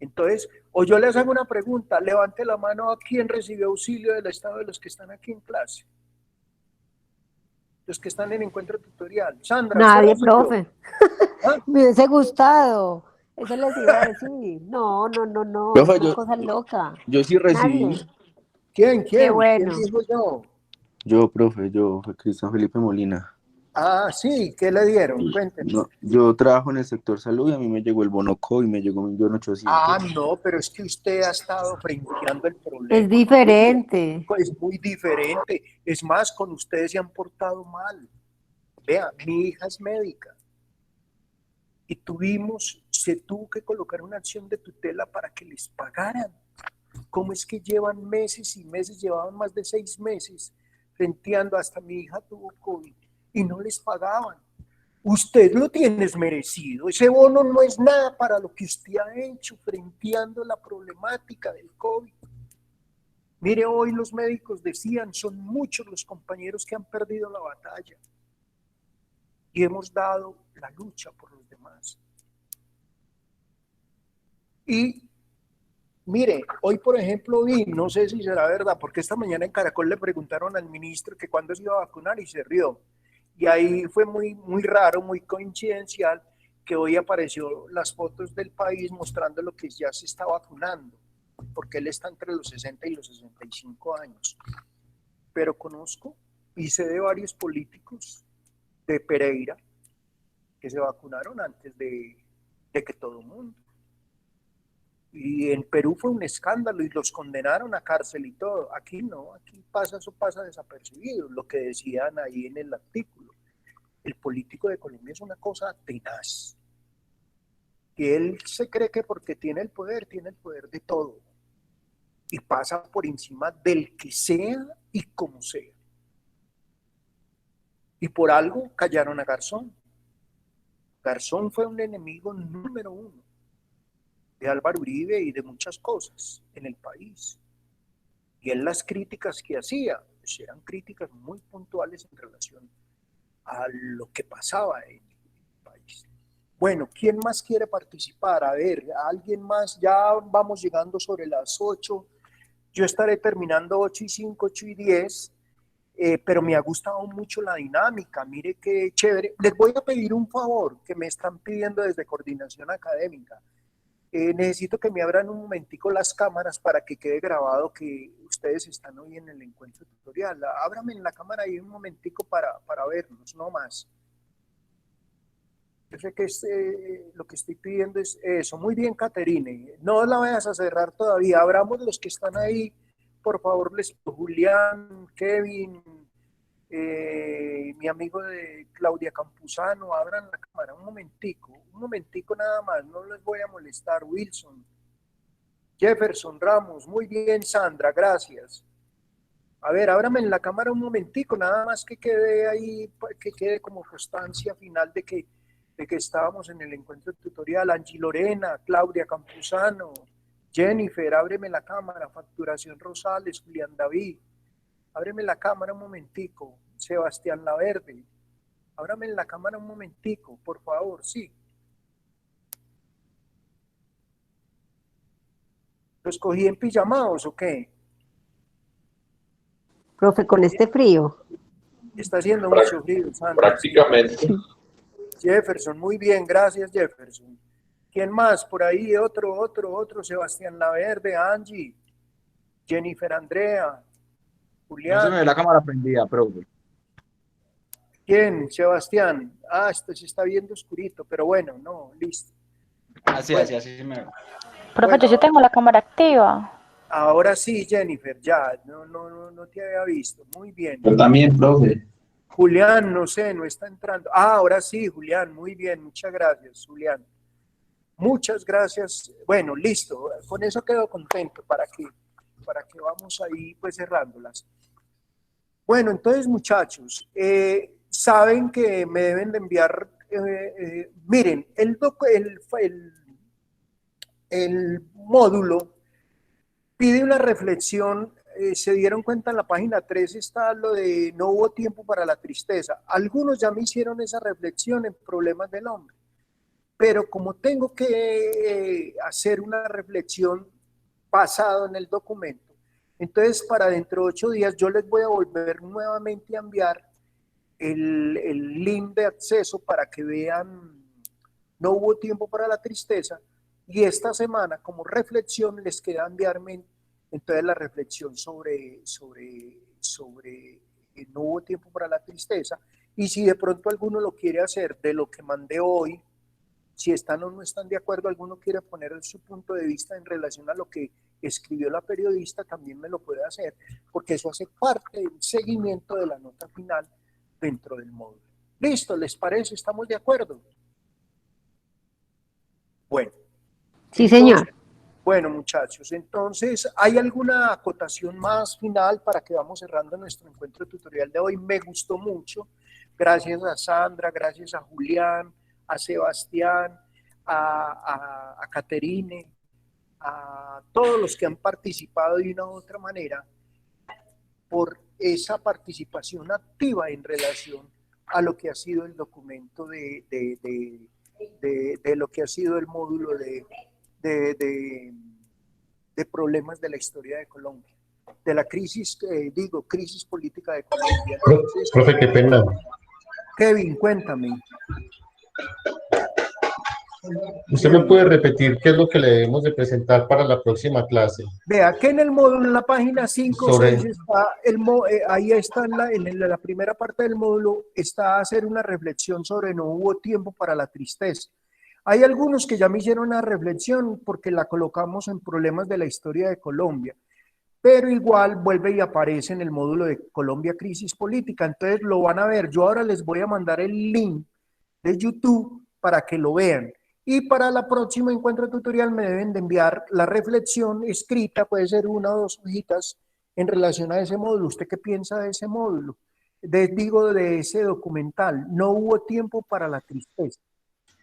Entonces, o yo les hago una pregunta, levante la mano a quién recibió auxilio del Estado de los que están aquí en clase. Los que están en encuentro tutorial. Sandra, ¿usted Nadie, recibió? profe. ¿Ah? Me hubiese gustado. Eso les iba a decir. No, no, no, no. Es Profe, una cosa loca. yo sí recibí. Nadie. ¿Quién? Qué ¿Quién bueno. dijo yo? Profe, fue Cristian Felipe Molina. Ah, sí, ¿qué le dieron? Cuéntenos. No, yo trabajo en el sector salud y a mí me llegó el bono COVID, me llegó 1.800.000. Ah, no, pero es que usted ha estado frenteando el problema. Es diferente. Es muy diferente. Es más, con ustedes se han portado mal. Vea, mi hija es médica y se tuvo que colocar una acción de tutela para que les pagaran. ¿Cómo es que llevan meses y meses, llevaban más de 6 meses frenteando, hasta mi hija tuvo COVID y no les pagaban? Usted lo tienes merecido, ese bono no es nada para lo que usted ha hecho frenteando la problemática del COVID. Mire, hoy los médicos decían, son muchos los compañeros que han perdido la batalla y hemos dado la lucha por los demás. Y mire, hoy por ejemplo vi, no sé si será verdad, porque esta mañana en Caracol le preguntaron al ministro que cuándo se iba a vacunar y se rió. Y ahí fue muy, muy raro, muy coincidencial, que hoy apareció las fotos del país mostrando lo que ya se está vacunando, porque él está entre los 60 y los 65 años. Pero conozco y sé de varios políticos de Pereira que se vacunaron antes de que todo el mundo. Y en Perú fue un escándalo y los condenaron a cárcel y todo. Aquí no, aquí eso pasa desapercibido, lo que decían ahí en el artículo. El político de Colombia es una cosa tenaz. Y él se cree que porque tiene el poder de todo. Y pasa por encima del que sea y como sea. Y por algo callaron a Garzón. Garzón fue un enemigo número 1 de Álvaro Uribe y de muchas cosas en el país. Y él las críticas que hacía, pues eran críticas muy puntuales en relación a lo que pasaba en el país. Bueno, ¿quién más quiere participar? A ver, ¿alguien más? Ya vamos llegando sobre las 8. Yo estaré terminando 8:05, 8:10, pero me ha gustado mucho la dinámica. Mire qué chévere. Les voy a pedir un favor que me están pidiendo desde Coordinación Académica. Necesito que me abran un momentico las cámaras para que quede grabado que ustedes están hoy en el encuentro tutorial. Ábrame en la cámara ahí un momentico para vernos, no más. Yo sé que lo que estoy pidiendo es eso. Muy bien, Caterine. No la vayas a cerrar todavía. Abramos los que están ahí. Por favor, Julián, Kevin, mi amigo de Claudia Campuzano, abran la cámara un momentico nada más, no les voy a molestar. Wilson, Jefferson Ramos, muy bien, Sandra, gracias. A ver, ábrame en la cámara un momentico, nada más que quede ahí, que quede como constancia final de que estábamos en el encuentro tutorial. Angie Lorena, Claudia Campuzano, Jennifer, ábreme la cámara. Facturación Rosales, Julián David, ábreme la cámara un momentico. Sebastián Laverde, ábrame en la cámara un momentico, por favor, sí. ¿Los cogí en pijamados o qué? Profe, con este frío. Está haciendo mucho frío, Sandra. Prácticamente. Jefferson, muy bien, gracias, Jefferson. ¿Quién más? Por ahí, otro, Sebastián Laverde, Angie, Jennifer Andrea, Julián. No se me ve la cámara prendida, profe. ¿Quién? Sebastián. Ah, esto se está viendo oscurito, pero bueno, no, listo. Así se me ve. Profe, Bueno, yo sí tengo la cámara activa. Ahora sí, Jennifer, ya, no te había visto. Muy bien. Yo también, profe. Julián, no sé, no está entrando. Ah, ahora sí, Julián, muy bien, muchas gracias, Julián. Muchas gracias. Bueno, listo, con eso quedo contento para que vamos ahí pues cerrándolas. Bueno, entonces muchachos, saben que me deben de enviar, miren, el módulo pide una reflexión. Se dieron cuenta en la página 3 está lo de no hubo tiempo para la tristeza. Algunos ya me hicieron esa reflexión en Problemas del Hombre, pero como tengo que hacer una reflexión basado en el documento, entonces para dentro de 8 días yo les voy a volver nuevamente a enviar el link de acceso para que vean No hubo tiempo para la tristeza, y esta semana como reflexión les queda enviarme entonces la reflexión sobre No hubo tiempo para la tristeza, y si de pronto alguno lo quiere hacer de lo que mandé hoy, si están o no están de acuerdo, alguno quiere poner su punto de vista en relación a lo que escribió la periodista, también me lo puede hacer, porque eso hace parte del seguimiento de la nota final dentro del módulo. ¿Listo? ¿Les parece? ¿Estamos de acuerdo? Bueno. Sí, entonces, señor. bueno, muchachos, entonces, ¿hay alguna acotación más final para que vamos cerrando nuestro encuentro tutorial de hoy? Me gustó mucho. Gracias a Sandra, gracias a Julián, a Sebastián, a Caterine, a todos los que han participado de una u otra manera por esa participación activa en relación a lo que ha sido el documento de lo que ha sido el módulo de problemas de la historia de Colombia, de la crisis, crisis política de Colombia. Entonces, Profe, qué pena. Kevin, cuéntame. ¿Usted me puede repetir qué es lo que le debemos de presentar para la próxima clase? Vea que en el módulo, en la página 5 o Sobre- 6, está ahí está en la primera parte del módulo, está hacer una reflexión sobre no hubo tiempo para la tristeza. Hay algunos que ya me hicieron una reflexión porque la colocamos en problemas de la historia de Colombia, pero igual vuelve y aparece en el módulo de Colombia Crisis Política, entonces lo van a ver. Yo ahora les voy a mandar el link de YouTube para que lo vean. Y para la próxima encuentro tutorial me deben de enviar la reflexión escrita, puede ser 1 o 2 hojitas en relación a ese módulo. ¿Usted qué piensa de ese módulo? De ese documental. No hubo tiempo para la tristeza.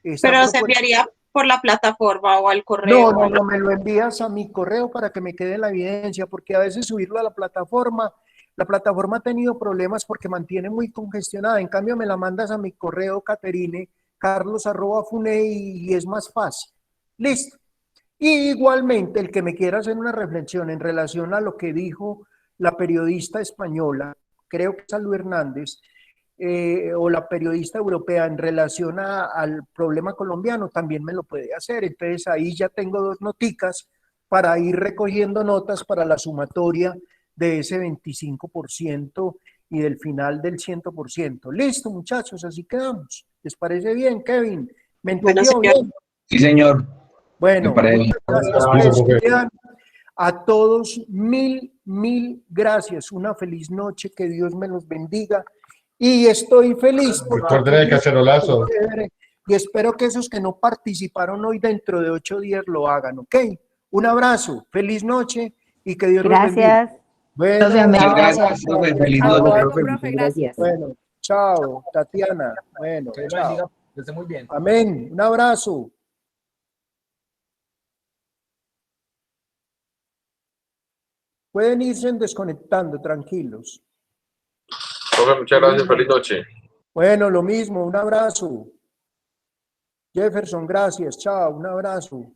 Pero se enviaría por la plataforma o al correo. No, me lo envías a mi correo para que me quede la evidencia, porque a veces subirlo a la plataforma ha tenido problemas porque mantiene muy congestionada. En cambio, me la mandas a mi correo, Caterine, carlos@fune, y es más fácil. Listo. Y igualmente, el que me quiera hacer una reflexión en relación a lo que dijo la periodista española, creo que es Salud Hernández, o la periodista europea en relación al problema colombiano, también me lo puede hacer. Entonces ahí ya tengo 2 noticas para ir recogiendo notas para la sumatoria de ese 25% y del final del 100%. Listo, muchachos, así quedamos. ¿Les parece bien, Kevin? ¿Me entendió bien? Sí, señor. Bueno, Me parece bien. gracias, pues, Julián. A todos, mil gracias. Una feliz noche, que Dios me los bendiga. Y estoy feliz Recuerden el cacerolazo. y espero que esos que no participaron hoy dentro de 8 días lo hagan, ¿ok? Un abrazo, feliz noche y que Dios los bendiga. Gracias. Bueno, Gracias, profe. Feliz noche. Profe, gracias. bueno, chao, Tatiana. Bueno, chao. Que esté muy bien. Amén. Un abrazo. Pueden irse desconectando, tranquilos. Profe, muchas gracias. Feliz noche. Bueno, lo mismo, un abrazo. Jefferson, gracias, chao, un abrazo.